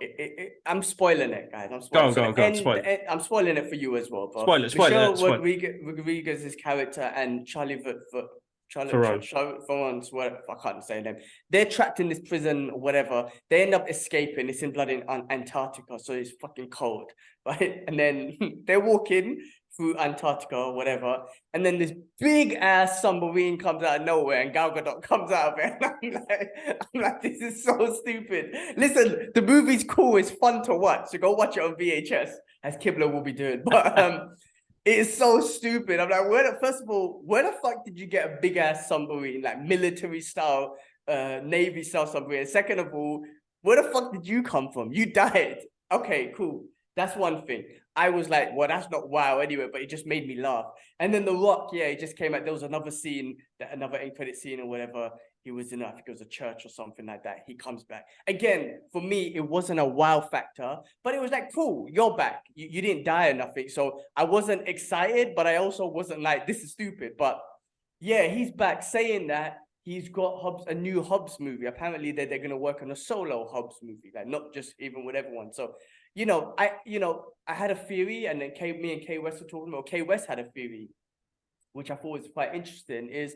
I'm spoiling it, guys. I'm spoiling Go on. Spoil it. I'm spoiling it for you as well, bro. Spoil it. Rodriguez's character and Charlie Theron's, I can't say them. They're trapped in this prison or whatever. They end up escaping. It's in bloody Antarctica, so it's fucking cold, right? And then they're walking through Antarctica or whatever, and then this big ass submarine comes out of nowhere, and Gal Gadot comes out of it. And I'm like, this is so stupid. Listen, the movie's cool, it's fun to watch, so go watch it on VHS, as Kibler will be doing. But it is so stupid. I'm like, first of all, where the fuck did you get a big ass submarine, like military style, Navy style submarine? Second of all, where the fuck did you come from? You died. Okay, cool. That's one thing. I was like, well, that's not wow anyway, but it just made me laugh. And then The Rock, yeah, it just came out. There was another scene, another end credit scene or whatever. He was in, I think it was a church or something like that. He comes back. Again, for me, it wasn't a wow factor, but it was like, cool, you're back. You didn't die or nothing. So I wasn't excited, but I also wasn't like, this is stupid. But yeah, he's back. Saying that, he's got a new Hobbs movie. Apparently, they're going to work on a solo Hobbs movie, like not just even with everyone. So, I had a theory, and then me and Kay West were talking about. Kay West had a theory, which I thought was quite interesting. Is,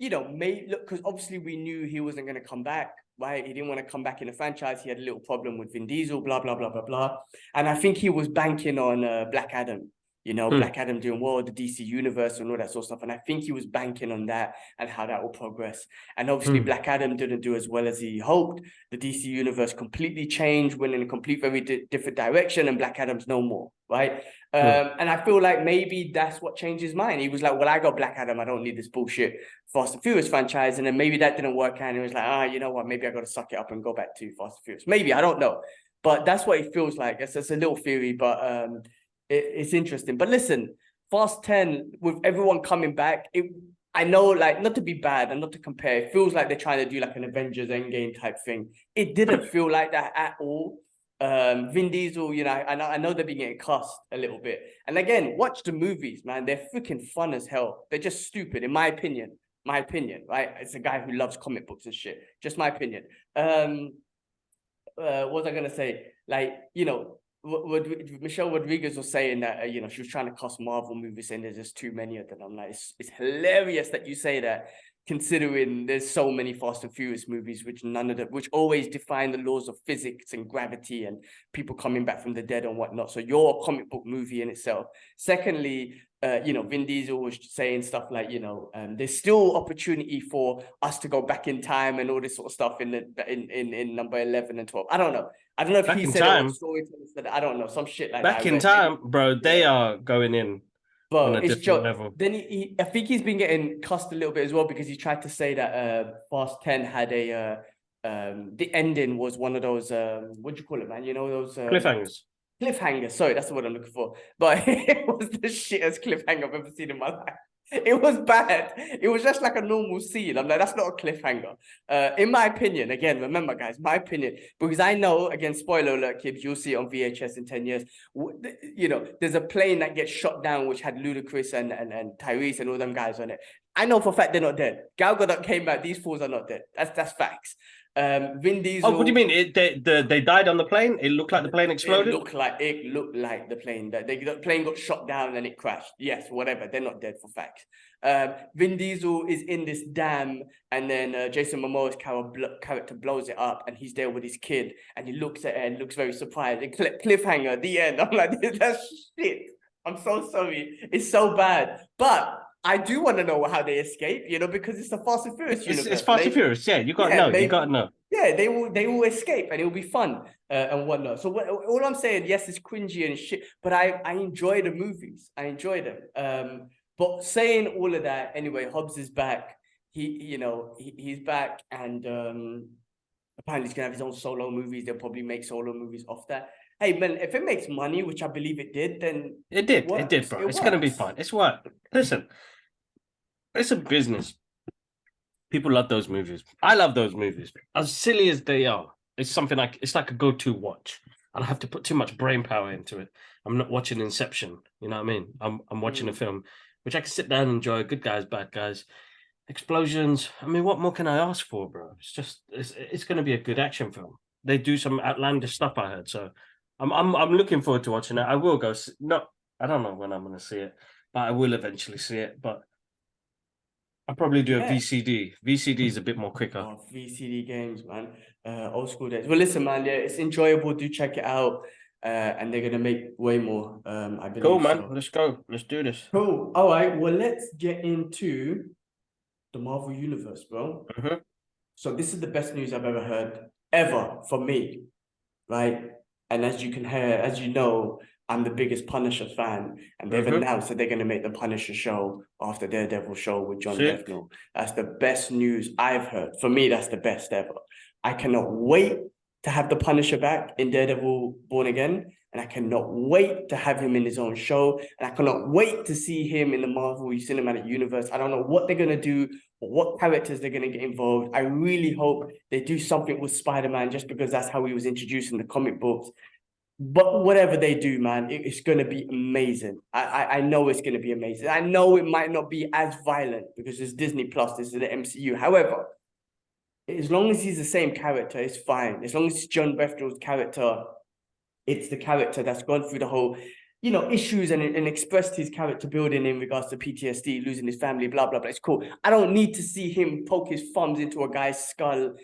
maybe look, because obviously we knew he wasn't going to come back, right? He didn't want to come back in the franchise. He had a little problem with Vin Diesel, blah blah blah blah blah. And I think he was banking on Black Adam. Black Adam doing well, the DC universe and all that sort of stuff. And I think he was banking on that and how that will progress. And obviously Black Adam didn't do as well as he hoped. The DC universe completely changed, went in a complete, very different direction, and Black Adam's no more, right? And I feel like maybe that's what changed his mind. He was like, well, I got Black Adam. I don't need this bullshit Fast and Furious franchise. And then maybe that didn't work out. And he was like, you know what? Maybe I got to suck it up and go back to Fast and Furious. Maybe, I don't know. But that's what it feels like. It's a little theory, but it's interesting. But listen, Fast 10, with everyone coming back, I know, like, not to be bad and not to compare, it feels like they're trying to do like an Avengers Endgame type thing. It didn't feel like that at all. Vin Diesel, I know they've been getting cussed a little bit. And again, watch the movies, man. They're freaking fun as hell. They're just stupid, in my opinion. My opinion, right? It's a guy who loves comic books and shit. Just my opinion. What was I gonna say? Like, what Michelle Rodriguez was saying that she was trying to cuss Marvel movies, saying there's just too many of them. I'm like, it's hilarious that you say that, considering there's so many Fast and Furious movies, which always define the laws of physics and gravity and people coming back from the dead and whatnot. So you're a comic book movie in itself. Secondly, Vin Diesel was saying stuff like, there's still opportunity for us to go back in time and all this sort of stuff in number 11 and 12. I don't know. I don't know if Back he in said it or time. the storyteller said it. I don't know. Some shit like that. Back I in read. time, bro, they Yeah. are going in Bro, on a it's different joke. level. Then I think he's been getting cussed a little bit as well because he tried to say that Fast 10 had the ending was one of those what do you call it, man? You know those Cliffhangers. cliffhanger. Sorry, that's the word I'm looking for. But it was the shittest cliffhanger I've ever seen in my life. It was bad. It was just like a normal scene. I'm like, that's not a cliffhanger. In my opinion, again, remember, guys, my opinion, because I know, again, spoiler alert, kids, you'll see it on VHS in 10 years. There's a plane that gets shot down, which had Ludacris and Tyrese and all them guys on it. I know for a fact they're not dead. Gal Gadot came back. These fools are not dead. That's facts. Vin Diesel. Oh, what do you mean? They died on the plane? It looked like the plane exploded? It looked like the plane the plane got shot down and it crashed. Yes, whatever. They're not dead for facts. Vin Diesel is in this dam, and then Jason Momoa's character blows it up, and he's there with his kid, and he looks at it and looks very surprised. And cliffhanger at the end. I'm like, that's shit. I'm so sorry. It's so bad, but I do want to know how they escape, because it's the Fast and Furious universe. It's Fast and Furious, yeah. You got to know. You got to know. Yeah, they will escape, and it'll be fun and whatnot. So all I'm saying, yes, it's cringy and shit, but I enjoy the movies. I enjoy them. But saying all of that, anyway, Hobbs is back. He's back, and apparently he's gonna have his own solo movies. They'll probably make solo movies off that. Hey man, if it makes money, which I believe it did, then it did, bro. It's gonna be fun. It's what? Listen, it's a business. People love those movies. I love those movies. As silly as they are, it's like a go-to watch. I don't have to put too much brain power into it. I'm not watching Inception. You know what I mean? I'm watching a film which I can sit down and enjoy. Good guys, bad guys, explosions. I mean, what more can I ask for, bro? It's going to be a good action film. They do some outlandish stuff, I heard. So I'm looking forward to watching it. I will go. I don't know when I'm going to see it, but I will eventually see it. But I'll probably do a VCD. VCD is a bit more quicker. Oh, VCD games, man. Old school days. Well, listen, man. Yeah, it's enjoyable. Do check it out. And they're gonna make way more. I believe. Cool, man. So. Let's go. Let's do this. Cool. All right. Well, let's get into the Marvel Universe, bro. So this is the best news I've ever heard, ever, for me, right? And as you can hear, as you know, I'm the biggest Punisher fan, and they've announced that they're going to make the Punisher show after Daredevil show with John Bernthal. That's the best news I've heard. For me, that's the best ever. I cannot wait to have the Punisher back in Daredevil Born Again, and I cannot wait to have him in his own show, and I cannot wait to see him in the Marvel Cinematic Universe. I don't know what they're going to do, or what characters they're going to get involved. I really hope they do something with Spider-Man, just because that's how he was introduced in the comic books. But whatever they do, man, it's going to be amazing. I know it's going to be amazing. I know it might not be as violent because it's Disney Plus, this is the MCU. However, as long as he's the same character, it's fine. As long as it's John Bernthal's character, it's the character that's gone through the whole, issues and expressed his character building in regards to PTSD, losing his family, blah, blah, blah. It's cool. I don't need to see him poke his thumbs into a guy's skull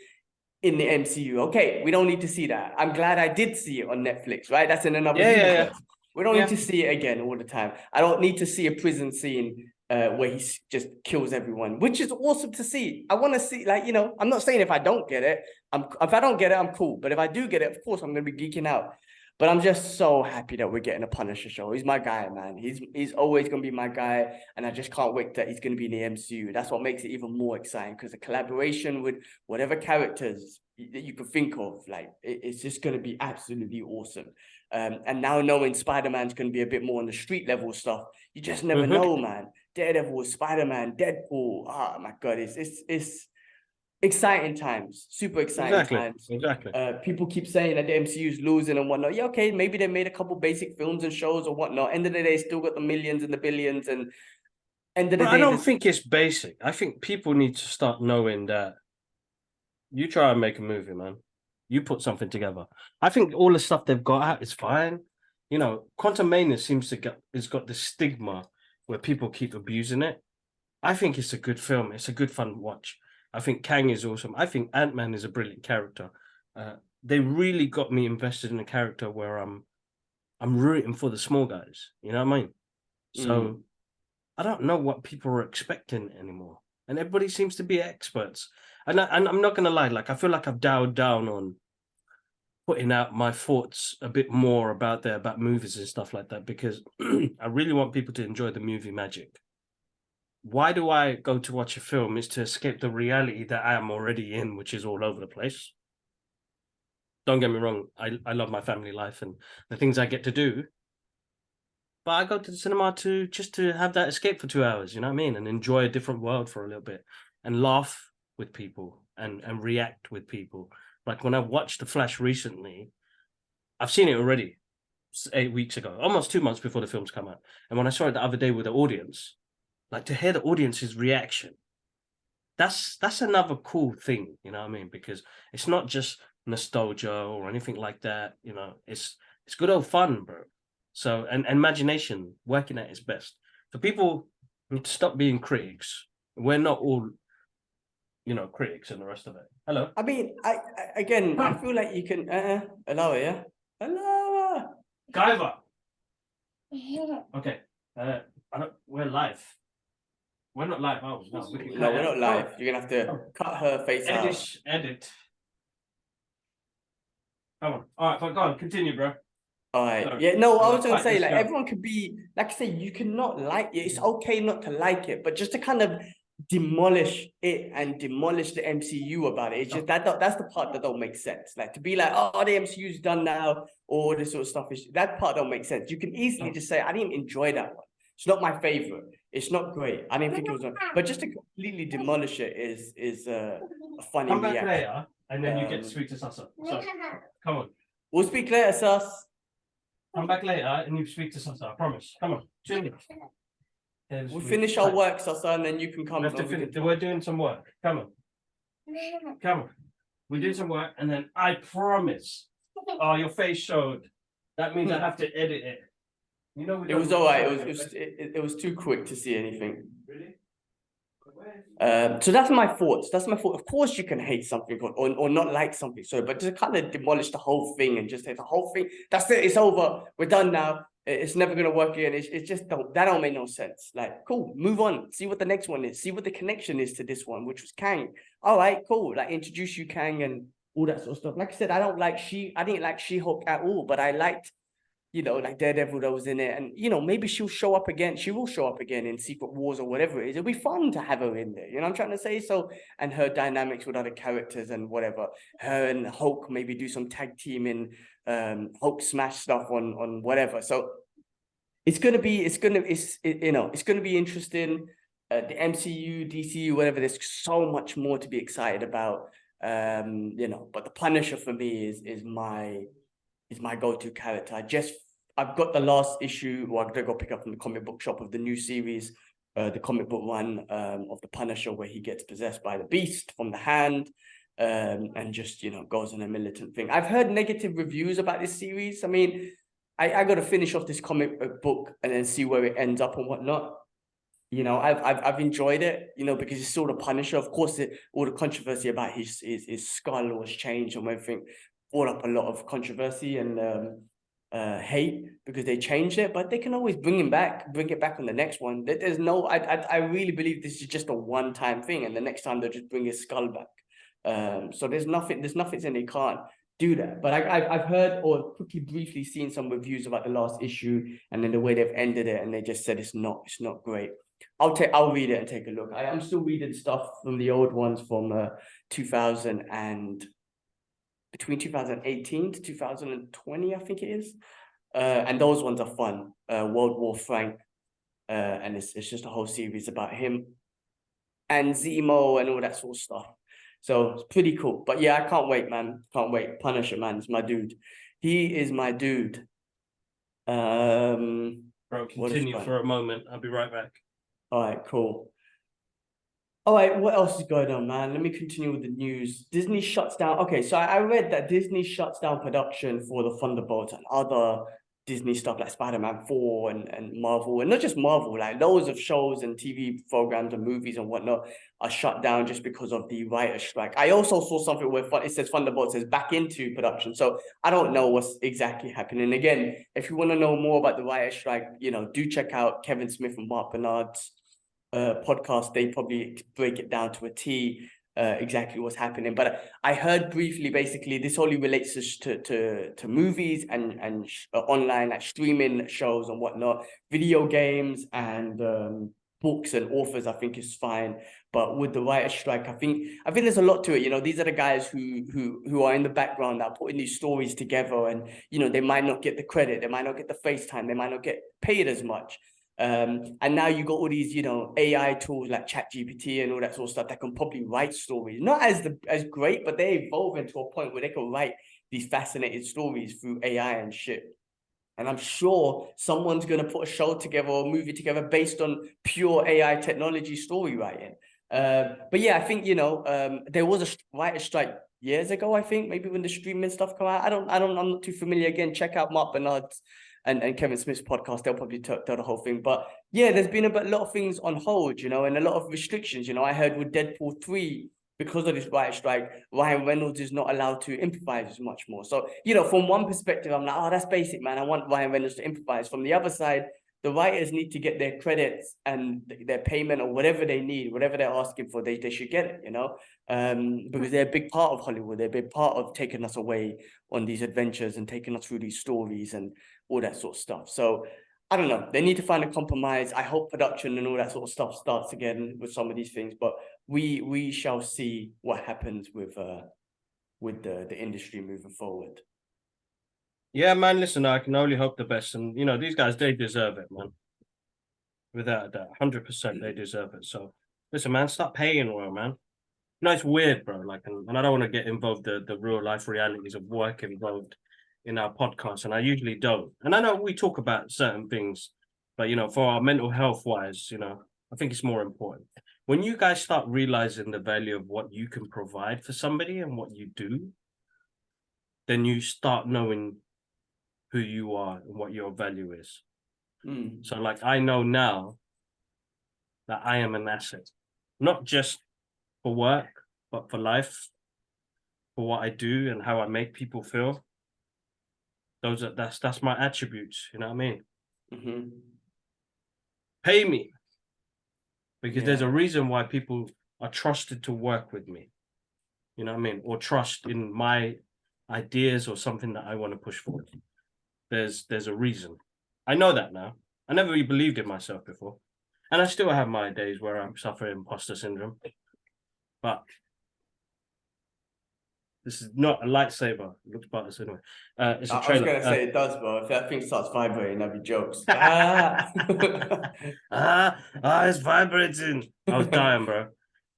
in the MCU. Okay, we don't need to see that. I'm glad I did see it on Netflix, right? That's in another universe. Yeah. We don't need to see it again all the time. I don't need to see a prison scene where he just kills everyone, which is awesome to see. I want to see, I'm not saying if I don't get it, if I don't get it, I'm cool. But if I do get it, of course, I'm going to be geeking out. But I'm just so happy that we're getting a Punisher show. He's my guy, man. He's always going to be my guy. And I just can't wait that he's going to be in the MCU. That's what makes it even more exciting, because the collaboration with whatever characters that you could think of, it's just going to be absolutely awesome. And now knowing Spider-Man's going to be a bit more on the street level stuff, you just never know, man. Daredevil, Spider-Man, Deadpool. Oh, my God. It's exciting times, super exciting times. Exactly. People keep saying that the MCU is losing and whatnot. Yeah, okay, maybe they made a couple basic films and shows or whatnot. End of the day, still got the millions and the billions. And end of the day, I don't think it's basic. I think people need to start knowing that you try and make a movie, man. You put something together. I think all the stuff they've got out is fine. Quantumania it's got the stigma where people keep abusing it. I think it's a good film. It's a good fun watch. I think Kang is awesome. I think Ant-Man is a brilliant character. They really got me invested in a character where I'm rooting for the small guys. You know what I mean? So I don't know what people are expecting anymore, and everybody seems to be experts. And I'm not gonna lie, like I feel like I've dialed down on putting out my thoughts a bit more about movies and stuff like that, because I really want people to enjoy the movie magic. Why do I go to watch a film? Is to escape the reality that I am already in, which is all over the place. Don't get me wrong, I love my family life and the things I get to do, but I go to the cinema to just to have that escape for 2 hours, you know what I mean? And enjoy a different world for a little bit and laugh with people and react with people. Like when I watched The Flash recently, I've seen it already 8 weeks ago, almost 2 months before the film's come out. And when I saw it the other day with the audience, like to hear the audience's reaction, that's another cool thing, you know what I mean? Because it's not just nostalgia or anything like that, you know, it's good old fun, bro. So and imagination working at its best. So people need to stop being critics. We're not all, you know, critics and the rest of it. Hello. I mean, again, I feel like you can allow it, yeah? Allow it. Guyver. Okay. We're live. We're not live, oh no. No, we're not live. You're gonna have to cut her face out. Edit. Come on. All right, go on, continue, bro. All right. Sorry. Yeah, no, I was gonna Fight say, this like, guy. everyone could be, like I say, you cannot like it. It's okay not to like it, but just to kind of demolish it and demolish the MCU about it. It's just that's the part that don't make sense. Like to be like, oh, the MCU's done now, or this sort of stuff is that part don't make sense. You can easily just say, I didn't enjoy that one. It's not my favorite. It's not great. I didn't think it was, but just to completely demolish it is a funny Come back reaction. later, and then you get to speak to Sasa. So, come on. We'll speak later, sus. Come back later, and you speak to Sasa. I promise. Come on. Chill. We'll finish our work, Sasa, and then you can come. We're doing some work. Come on. Come on. We're doing some work, and then I promise. Oh, your face showed. That means I have to edit it. You know, it was all right. It was too quick to see anything. Really? So that's my thoughts. That's my thought. Of course, you can hate something or not like something. So, but to kind of demolish the whole thing and just say the whole thing. That's it. It's over. We're done now. It's never gonna work again. It's just that don't make no sense. Like, cool, move on. See what the next one is. See what the connection is to this one, which was Kang. All right, cool. Like introduce you Kang and all that sort of stuff. Like I said, I didn't like She-Hulk at all, but I liked, you know, like Daredevil that was in it. And, you know, maybe she'll show up again. She will show up again in Secret Wars or whatever it is. It'll be fun to have her in there. You know what I'm trying to say? So, and her dynamics with other characters and whatever. Her and Hulk maybe do some tag teaming, Hulk smash stuff on whatever. So it's going to be interesting. The MCU, DCU, whatever, there's so much more to be excited about. You know, but the Punisher for me is my go-to character. I've got the last issue, or I'm gonna go pick up from the comic book shop of the new series, the comic book run of the Punisher, where he gets possessed by the Beast from the Hand, and just, you know, goes on a militant thing. I've heard negative reviews about this series. I mean, I got to finish off this comic book and then see where it ends up and whatnot. You know, I've enjoyed it, you know, because it's sort of Punisher. Of course, all the controversy about his skull was changed and everything brought up a lot of controversy and hate because they changed it, but they can always bring it back on the next one. There's no, I really believe this is just a one-time thing, and the next time they'll just bring his skull back. So there's nothing saying they can't do that. But I've heard or quickly briefly seen some reviews about the last issue and then the way they've ended it, and they just said it's not great. I'll read it and take a look. I'm still reading stuff from the old ones from between 2018 to 2020, I think it is. And those ones are fun. World War Frank. And it's just a whole series about him and Zemo and all that sort of stuff. So it's pretty cool. But yeah, I can't wait, man. Can't wait. Punisher, man, is my dude. He is my dude. Bro, continue for a moment. I'll be right back. All right, cool. All right, what else is going on, man? Let me continue with the news. Disney shuts down. Okay, so I read that Disney shuts down production for the Thunderbolts and other Disney stuff like Spider-Man 4 and Marvel, and not just Marvel, like loads of shows and TV programs and movies and whatnot are shut down just because of the writer's strike. I also saw something where it says Thunderbolts is back into production. So I don't know what's exactly happening. Again, if you want to know more about the writer's strike, you know, do check out Kevin Smith and Mark Bernard's podcast. They probably break it down to a T. Exactly what's happening, but I heard briefly. Basically, this only relates to movies and online like streaming shows and whatnot, video games and books and authors. I think is fine, but with the writer's strike, I think there's a lot to it. You know, these are the guys who are in the background that are putting these stories together, and you know they might not get the credit, they might not get the FaceTime, they might not get paid as much. And now you got all these, you know, AI tools like ChatGPT and all that sort of stuff that can probably write stories, not as great, but they evolve into a point where they can write these fascinating stories through AI and shit. And I'm sure someone's gonna put a show together or a movie together based on pure AI technology story writing. But yeah, I think, you know, there was a writer's strike years ago, I think, maybe when the streaming stuff come out. I'm not too familiar. Again, check out Mark Bernard's and Kevin Smith's podcast. They'll probably tell the whole thing. But yeah, there's been a lot of things on hold, you know, and a lot of restrictions. You know, I heard with Deadpool 3, because of this writer's strike, Ryan Reynolds is not allowed to improvise as much more. So, you know, from one perspective, I'm like, oh, that's basic, man. I want Ryan Reynolds to improvise. From the other side, the writers need to get their credits and their payment or whatever they need, whatever they're asking for, they should get it, you know, because they're a big part of Hollywood. They're a big part of taking us away on these adventures and taking us through these stories and all that sort of stuff. So I don't know. They need to find a compromise. I hope production and all that sort of stuff starts again with some of these things, but we shall see what happens with the industry moving forward. Yeah, man, listen, I can only hope the best. And, you know, these guys, they deserve it, man. Without a doubt, 100% they deserve it. So, listen, man, start paying well, man. You know, it's weird, bro. Like, and I don't want to get involved the real life realities of work involved in our podcast, and I usually don't. And I know we talk about certain things, but, you know, for our mental health wise, you know, I think it's more important. When you guys start realizing the value of what you can provide for somebody and what you do, then you start knowing who you are and what your value is. So like I know now that I am an asset, not just for work, but for life, for what I do and how I make people feel. That's my attributes, you know what I mean? Mm-hmm. Pay me. Because there's Yeah. a reason why people are trusted to work with me. You know what I mean? Or trust in my ideas or something that I want to push forward. There's a reason. I know that now. I never really believed in myself before. And I still have my days where I'm suffering imposter syndrome. But this is not a lightsaber. It looks about this anyway. It's a I was trailer. gonna say it does, bro. If that thing starts vibrating, that'd be jokes. It's vibrating. I was dying, bro.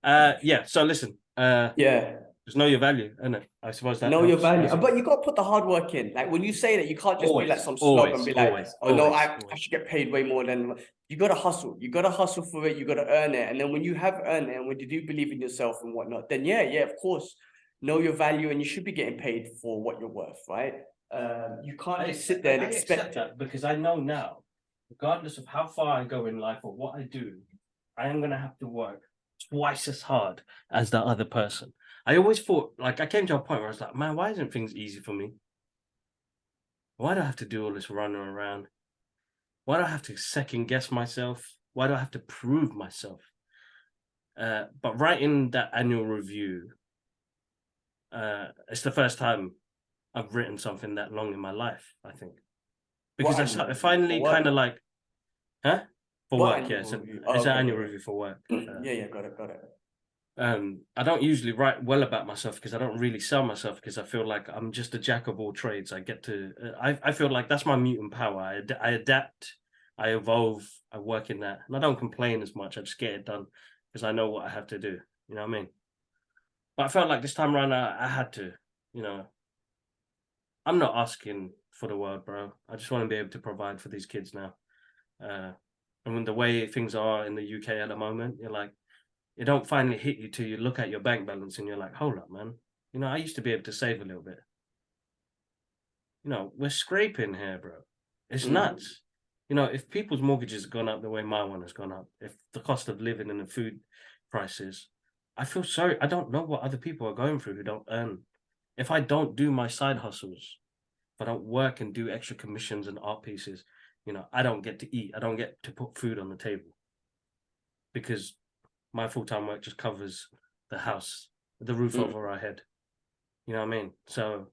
Yeah. So listen. Yeah. Just know your value, innit? I suppose that Know your helps. value, but you gotta put the hard work in. Like when you say that, you can't just be like some slob and be like, "Oh no, I should get paid way more than." You gotta hustle. You gotta hustle for it. You gotta earn it, and then when you have earned it, and when you do believe in yourself and whatnot, then yeah, of course, know your value, and you should be getting paid for what you're worth, right? You can't just sit there and expect that because I know now, regardless of how far I go in life or what I do, I am gonna have to work twice as hard as the other person. I always thought, like, I came to a point where I was like, man, why isn't things easy for me? Why do I have to do all this running around? Why do I have to second guess myself? Why do I have to prove myself? But writing that annual review, it's the first time I've written something that long in my life, I think. Because I finally kind of like, huh? For work, yeah. It's an annual review for work. Yeah, got it. I don't usually write well about myself because I don't really sell myself because I feel like I'm just a jack of all trades. I get to, I feel like that's my mutant power. I adapt, I evolve, I work in that, and I don't complain as much. I just get it done because I know what I have to do. You know what I mean? But I felt like this time around, I had to. You know, I'm not asking for the world, bro. I just want to be able to provide for these kids now. And when the way things are in the UK at the moment, you're like, it don't finally hit you till you look at your bank balance and you're like, hold up, man. You know, I used to be able to save a little bit. You know, we're scraping here, bro. It's nuts. You know, if people's mortgages have gone up the way my one has gone up, if the cost of living and the food prices, I feel sorry. I don't know what other people are going through who don't earn. If I don't do my side hustles, if I don't work and do extra commissions and art pieces, you know, I don't get to eat. I don't get to put food on the table because my full-time work just covers the house, the roof over our head. You know what I mean? So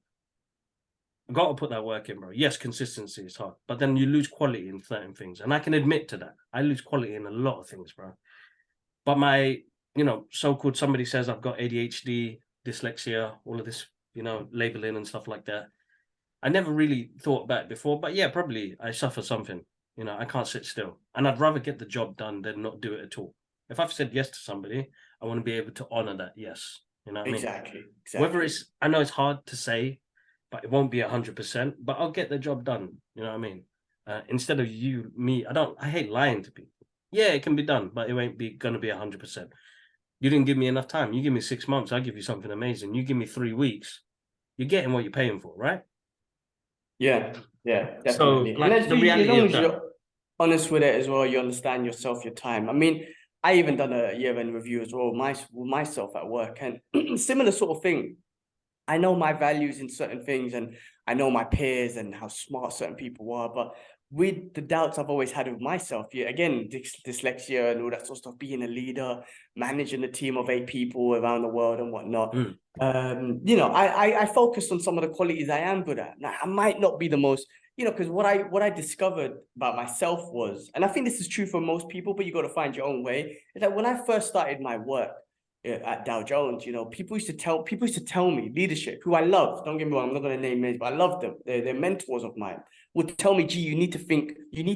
I've got to put that work in, bro. Yes, consistency is hard, but then you lose quality in certain things. And I can admit to that. I lose quality in a lot of things, bro. But my, you know, so-called somebody says I've got ADHD, dyslexia, all of this, you know, labeling and stuff like that. I never really thought about it before, but yeah, probably I suffer something. You know, I can't sit still. And I'd rather get the job done than not do it at all. If I've said yes to somebody, I want to be able to honor that yes. You know what I mean? Exactly. Whether it's, I know it's hard to say, but it won't be 100%, but I'll get the job done. You know what I mean? Instead of you, me, I hate lying to people. Yeah, it can be done, but it ain't going to be 100%. You didn't give me enough time. You give me 6 months, I'll give you something amazing. You give me 3 weeks, you're getting what you're paying for, right? Yeah, definitely. So, like, and the reality as long of as that. you're honest with it as well, you understand yourself, your time. I mean, I even done a year-end review as well, myself at work, and similar sort of thing. I know my values in certain things, and I know my peers and how smart certain people are, but with the doubts I've always had with myself, yeah, again, dyslexia and all that sort of stuff, being a leader, managing a team of 8 people around the world and whatnot. You know, I focused on some of the qualities I am good at. Now, I might not be the most, you know, because what I discovered about myself was, and I think this is true for most people, but you got to find your own way, is that when I first started my work at Dow Jones, you know, people used to tell me, leadership, who I love, don't get me wrong, I'm not going to name names, but I love them. They're mentors of mine, would tell me, gee, you need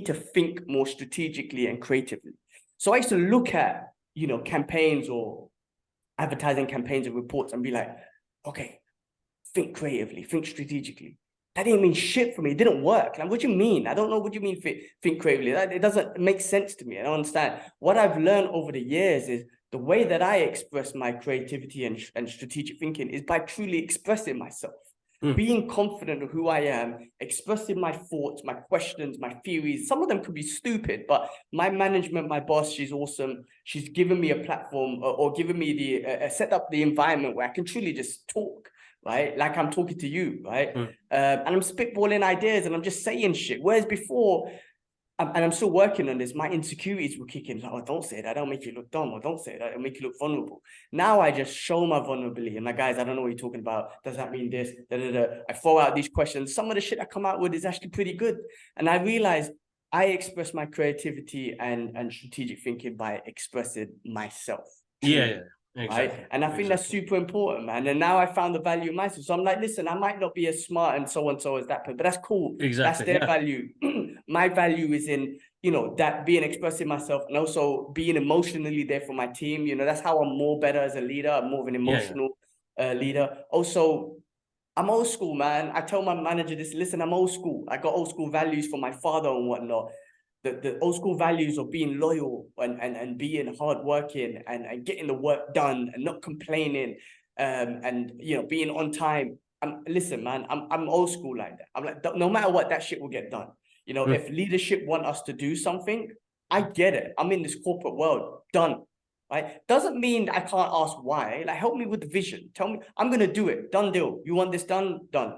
to think more strategically and creatively. So I used to look at, you know, campaigns or advertising campaigns and reports and be like, okay, think creatively, think strategically. That didn't mean shit for me. It didn't work. Like, what do you mean? I don't know what you mean think creatively. It doesn't make sense to me. I don't understand. What I've learned over the years is the way that I express my creativity and strategic thinking is by truly expressing myself, being confident of who I am, expressing my thoughts, my questions, my theories. Some of them could be stupid, but my management, my boss, she's awesome. She's given me a platform or given me the set up the environment where I can truly just talk, right? Like I'm talking to you, right? And I'm spitballing ideas and I'm just saying shit. Whereas before, and I'm still working on this, my insecurities were kicking. Like, oh, don't say that. That'll make you look dumb. Or don't say that. It'll make you look vulnerable. Now I just show my vulnerability. And like, guys, I don't know what you're talking about. Does that mean this? I throw out these questions. Some of the shit I come out with is actually pretty good. And I realized I express my creativity and strategic thinking by expressing myself. Yeah. Exactly. Right. And I think that's super important, man. And now I found the value in myself. So I'm like, listen, I might not be as smart and so as that, but that's cool. Exactly. That's their value. My value is in, you know, that being expressing myself and also being emotionally there for my team. You know, that's how I'm more better as a leader. I'm more of an emotional leader. Also, I'm old school, man. I tell my manager this, listen, I'm old school. I got old school values from my father and whatnot. The old school values of being loyal and being hardworking and getting the work done and not complaining, and you know, being on time. Listen, man, I'm old school like that. I'm like, no matter what, that shit will get done. You know, if leadership want us to do something, I get it. I'm in this corporate world, done. Right? Doesn't mean I can't ask why. Like, help me with the vision. Tell me, I'm gonna do it. Done deal. You want this done? Done.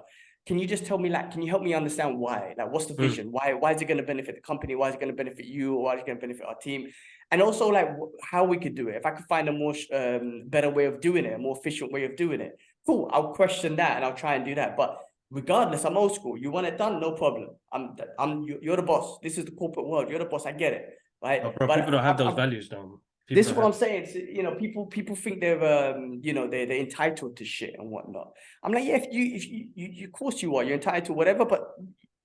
Can you just tell me, like, can you help me understand why? Like, what's the vision? Why is it going to benefit the company? Why is it going to benefit you? Or why is it going to benefit our team? And also, like, how we could do it. If I could find a more better way of doing it, a more efficient way of doing it, cool. I'll question that and I'll try and do that. But regardless, I'm old school. You want it done? No problem. You're the boss. This is the corporate world. You're the boss. I get it, right? Oh, bro, but people don't have those values now. This is what I'm saying. It's, you know, people think they're you know, they're entitled to shit and whatnot. I'm like, yeah, if you of course you are, you're entitled to whatever, but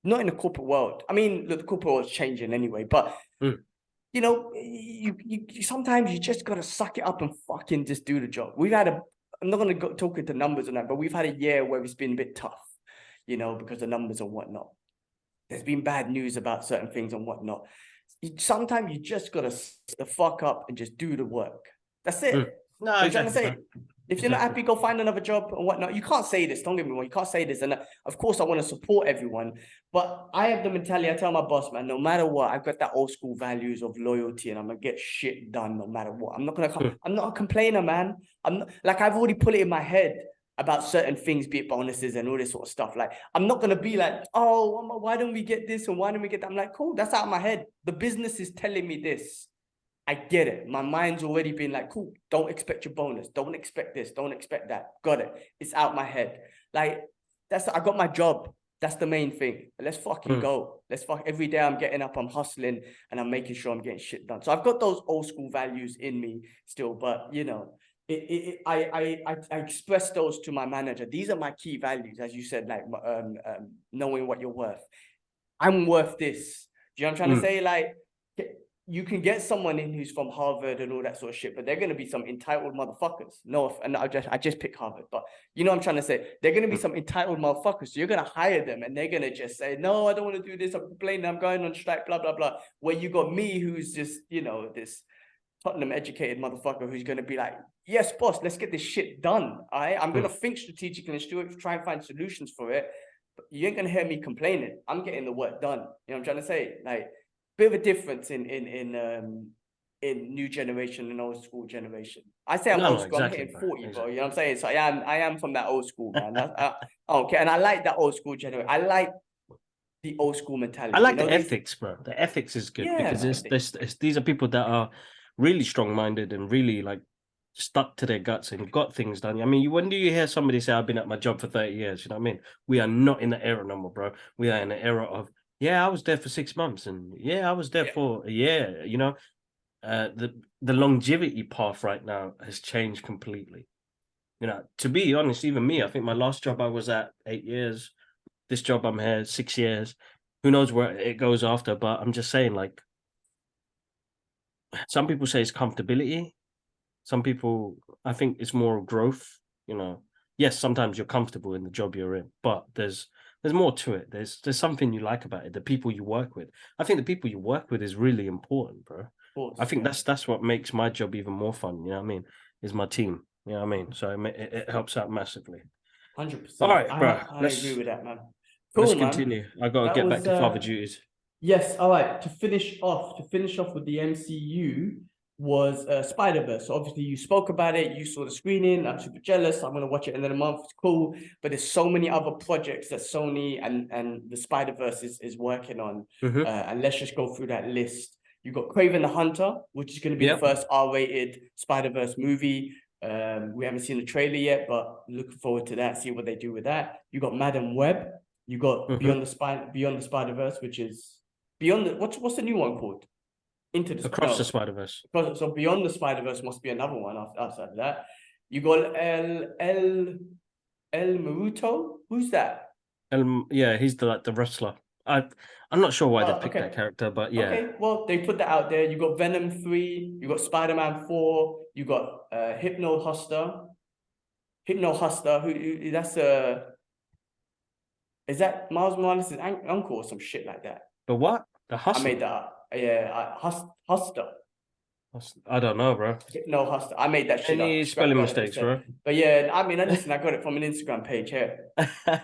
not in the corporate world. I mean, look, the corporate world's changing anyway, but you know, you sometimes you just gotta suck it up and fucking just do the job. We've had I'm not gonna go talk into numbers on that, but we've had a year where it's been a bit tough, you know, because of numbers and whatnot. There's been bad news about certain things and whatnot. Sometimes you just gotta the fuck up and just do the work. That's it. No, exactly. If you're not Exactly. happy, go find another job and whatnot. You can't say this. Don't get me wrong. You can't say this. And of course, I want to support everyone, but I have the mentality. I tell my boss, man, no matter what, I've got that old school values of loyalty, and I'm gonna get shit done no matter what. I'm not gonna. I'm not a complainer, man. I'm not, like, I've already put it in my head about certain things, be it bonuses and all this sort of stuff. Like, I'm not gonna be like, oh, why don't we get this and why don't we get that? I'm like, cool, that's out of my head. The business is telling me this. I get it. My mind's already been like, cool, don't expect your bonus. Don't expect this. Don't expect that. Got it. It's out my head. Like, I got my job. That's the main thing. Let's fucking go. Every day I'm getting up, I'm hustling, and I'm making sure I'm getting shit done. So I've got those old school values in me still, but you know, I express those to my manager. These are my key values, as you said, like knowing what you're worth. I'm worth this. Do you know what I'm trying to say? Like, you can get someone in who's from Harvard and all that sort of shit, but they're going to be some entitled motherfuckers. No, and I just pick Harvard, but you know what I'm trying to say? They're going to be some entitled motherfuckers. So you're going to hire them and they're going to just say, no, I don't want to do this. I'm complaining. I'm going on strike, blah, blah, blah. Where you got me, who's just, you know, this Tottenham educated motherfucker who's going to be like, yes, boss, let's get this shit done. All right. I'm going to think strategically and try and find solutions for it. But you ain't going to hear me complaining. I'm getting the work done. You know what I'm trying to say? Like, bit of a difference in new generation and old school generation. I say I'm old school. Exactly, I'm hitting 40, exactly. bro. You know what I'm saying? So I am from that old school, man. I don't care, and I like that old school generation. I like the old school mentality. I like the ethics, bro. The ethics is good because these are people that are really strong-minded and really like stuck to their guts and got things done. I mean, when do you hear somebody say, I've been at my job for 30 years? You know what I mean? We are not in the era no more, bro. We are in the era of, yeah, I was there for 6 months, and yeah, I was there for a year. You know, the longevity path right now has changed completely. You know, to be honest, even me, I think my last job I was at 8 years. This job I'm here 6 years. Who knows where it goes after? But I'm just saying, like, some people say it's comfortability. Some people, I think it's more growth. You know, yes, sometimes you're comfortable in the job you're in, but there's more to it. There's something you like about it. The people you work with. I think the people you work with is really important, bro. I think that's what makes my job even more fun. You know what I mean? Is my team. You know what I mean? So it helps out massively. 100%. All right, bro. I agree with that, man. Cool, let's continue. I gotta get back to father duties. Yes. All right. To finish off with the MCU was Spider-Verse. So obviously you spoke about it. You saw the screening. I'm super jealous. I'm gonna watch it in a month. It's cool. But there's so many other projects that Sony and the Spider-Verse is working on. And let's just go through that list. You got Kraven the Hunter, which is going to be the first R-rated Spider-Verse movie. We haven't seen the trailer yet, but looking forward to that. See what they do with that. You got Madam Web. You got Beyond the Spider-Verse, which is Beyond the what's the new one called? Across the Spider-Verse. So Beyond the Spider-Verse must be another one outside of that. You got El Maruto. Who's that? Yeah, he's the wrestler. I'm not sure why they picked that character, but yeah. Okay, well, they put that out there. You got Venom 3, you got Spider-Man 4, you got Hypno Huster, who that's is that Miles Morales' uncle or some shit like that? But what? The Hustler? I made that up. Yeah, Huster. I don't know, bro. No, Huster. I made that shit up. Any spelling mistakes, bro? But yeah, I mean, listen, I got it from an Instagram page here.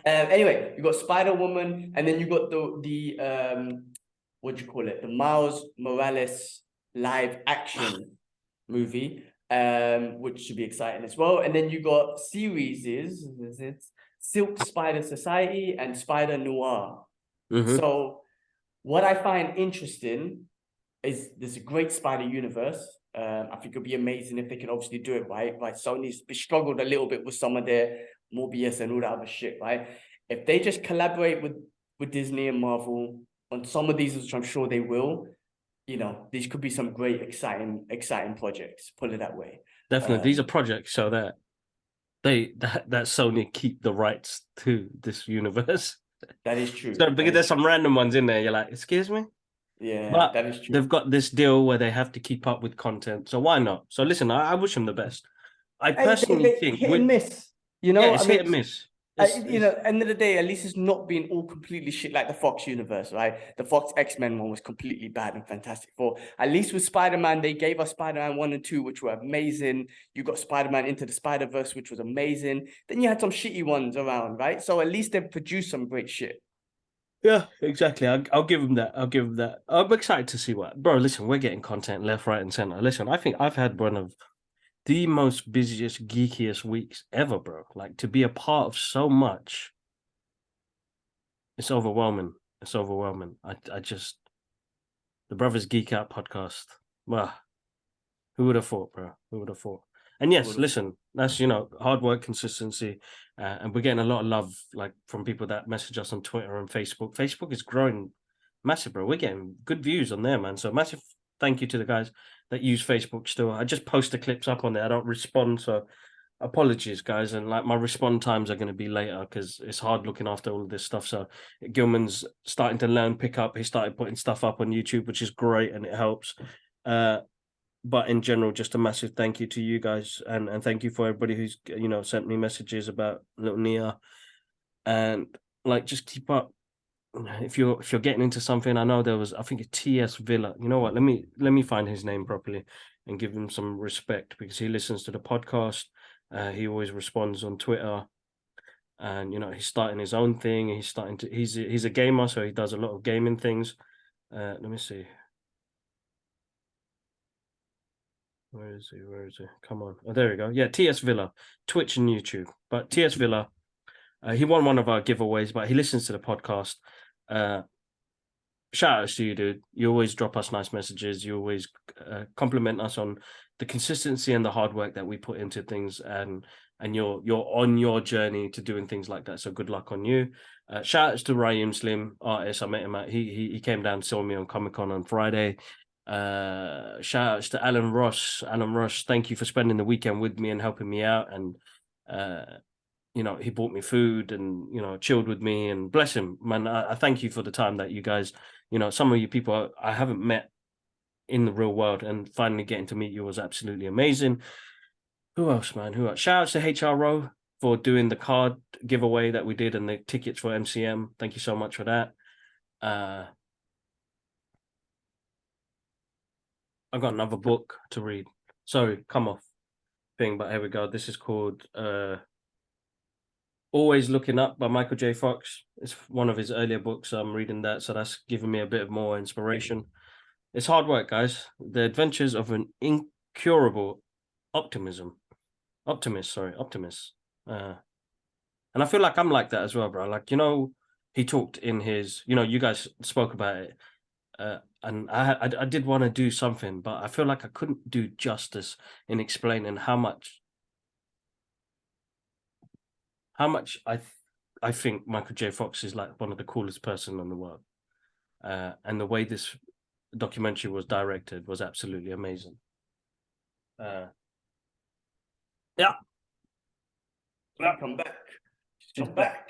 Anyway, you got Spider-Woman, and then you got the what do you call it? The Miles Morales live action movie, which should be exciting as well. And then you got series is it Silk Spider Society and Spider Noir. So what I find interesting is there's a great Spider universe. I think it'll be amazing if they can obviously do it right. Sony's struggled a little bit with some of their Morbius and all that other shit, right? If they just collaborate with Disney and Marvel on some of these, which I'm sure they will, you know, these could be some great, exciting projects. Put it that way. Definitely, these are projects so that that Sony keep the rights to this universe. That is true. So because there's some random ones in there, you're like, excuse me? Yeah, but that is true. They've got this deal where they have to keep up with content. So why not? So listen, I wish them the best. I personally think hit and miss. You know, it's hit and miss. End of the day, at least it's not been all completely shit like the Fox universe, right? The Fox X-Men one was completely bad and Fantastic Four. At least with Spider-Man, they gave us Spider-Man 1 and 2, which were amazing. You got Spider-Man Into the Spider-Verse, which was amazing. Then you had some shitty ones around, right? So at least they've produced some great shit. Yeah, exactly. I'll give him that. I'll give him that. I'm excited to see what, bro. Listen, we're getting content left, right, and center. Listen, I think I've had one of the most busiest, geekiest weeks ever, bro. Like, to be a part of so much, it's overwhelming. It's overwhelming. I just, the Brothers Geek Out podcast. Wow, who would have thought, bro? Who would have thought? And yes, listen, that's, hard work, consistency, and we're getting a lot of love, like, from people that message us on Twitter and Facebook. Facebook is growing massive, bro. We're getting good views on there, man. So massive thank you to the guys that use Facebook still. I just post the clips up on there. I don't respond, so apologies, guys. And like, my respond times are going to be later because it's hard looking after all of this stuff. So Gilman's starting to learn, pick up. He started putting stuff up on YouTube, which is great, and it helps. But in general, just a massive thank you to you guys, and thank you for everybody who's sent me messages about little Nia, and like, just keep up. If you're getting into something, I know there was, I think, a TS Villa. You know what? Let me find his name properly and give him some respect, because he listens to the podcast. He always responds on Twitter, and he's starting his own thing. He's a gamer, so he does a lot of gaming things. Let me see. Where is he? Come on. Oh, there we go. Yeah, TS Villa, Twitch and YouTube. But TS Villa, he won one of our giveaways, but he listens to the podcast. Shout out to you, dude. You always drop us nice messages. You always compliment us on the consistency and the hard work that we put into things, and you're on your journey to doing things like that. So good luck on you. Shout outs to Raheem Slim, artist. I met him he came down and saw me on Comic-Con on Friday. Shout outs to Alan Ross. Thank you for spending the weekend with me and helping me out, and he bought me food and chilled with me, and bless him, man. I thank you for the time that you guys, some of you people I haven't met in the real world, and finally getting to meet you was absolutely amazing. Who else, man? Who else? Shout outs to HRO for doing the card giveaway that we did and the tickets for MCM. Thank you so much for that. I've got another book to read. Sorry, come off thing, but here we go. This is called Always Looking Up by Michael J. Fox. It's one of his earlier books. I'm reading that, so that's giving me a bit of more inspiration. It's hard work, guys. The Adventures of an Incurable Optimist. And I feel like I'm like that as well, bro. Like, he talked in his, you guys spoke about it. And I did want to do something, but I feel like I couldn't do justice in explaining how much I think Michael J. Fox is like one of the coolest person in the world. And the way this documentary was directed was absolutely amazing. Yeah. Come back. She's back.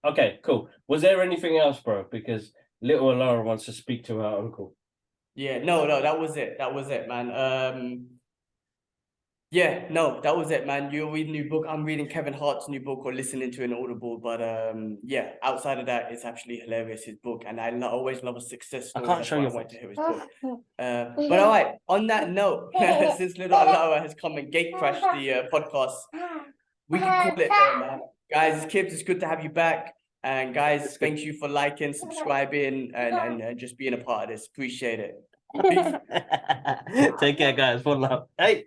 Okay, cool. Was there anything else, bro? Because little Laura wants to speak to her uncle. Yeah, no, that was it. That was it, man. Yeah, no, that was it, man. You're reading a new book. I'm reading Kevin Hart's new book or listening to an Audible. But yeah, outside of that, it's actually hilarious, his book. And I always love a success story. I can't show you. I want to hear his book. But all right, on that note, since little Laura has come and gate crashed the podcast, we can call it there, man. Guys, Kibbs, it's good to have you back. And guys, thank you for liking, subscribing, and just being a part of this. Appreciate it. Take care, guys. One love. Hey.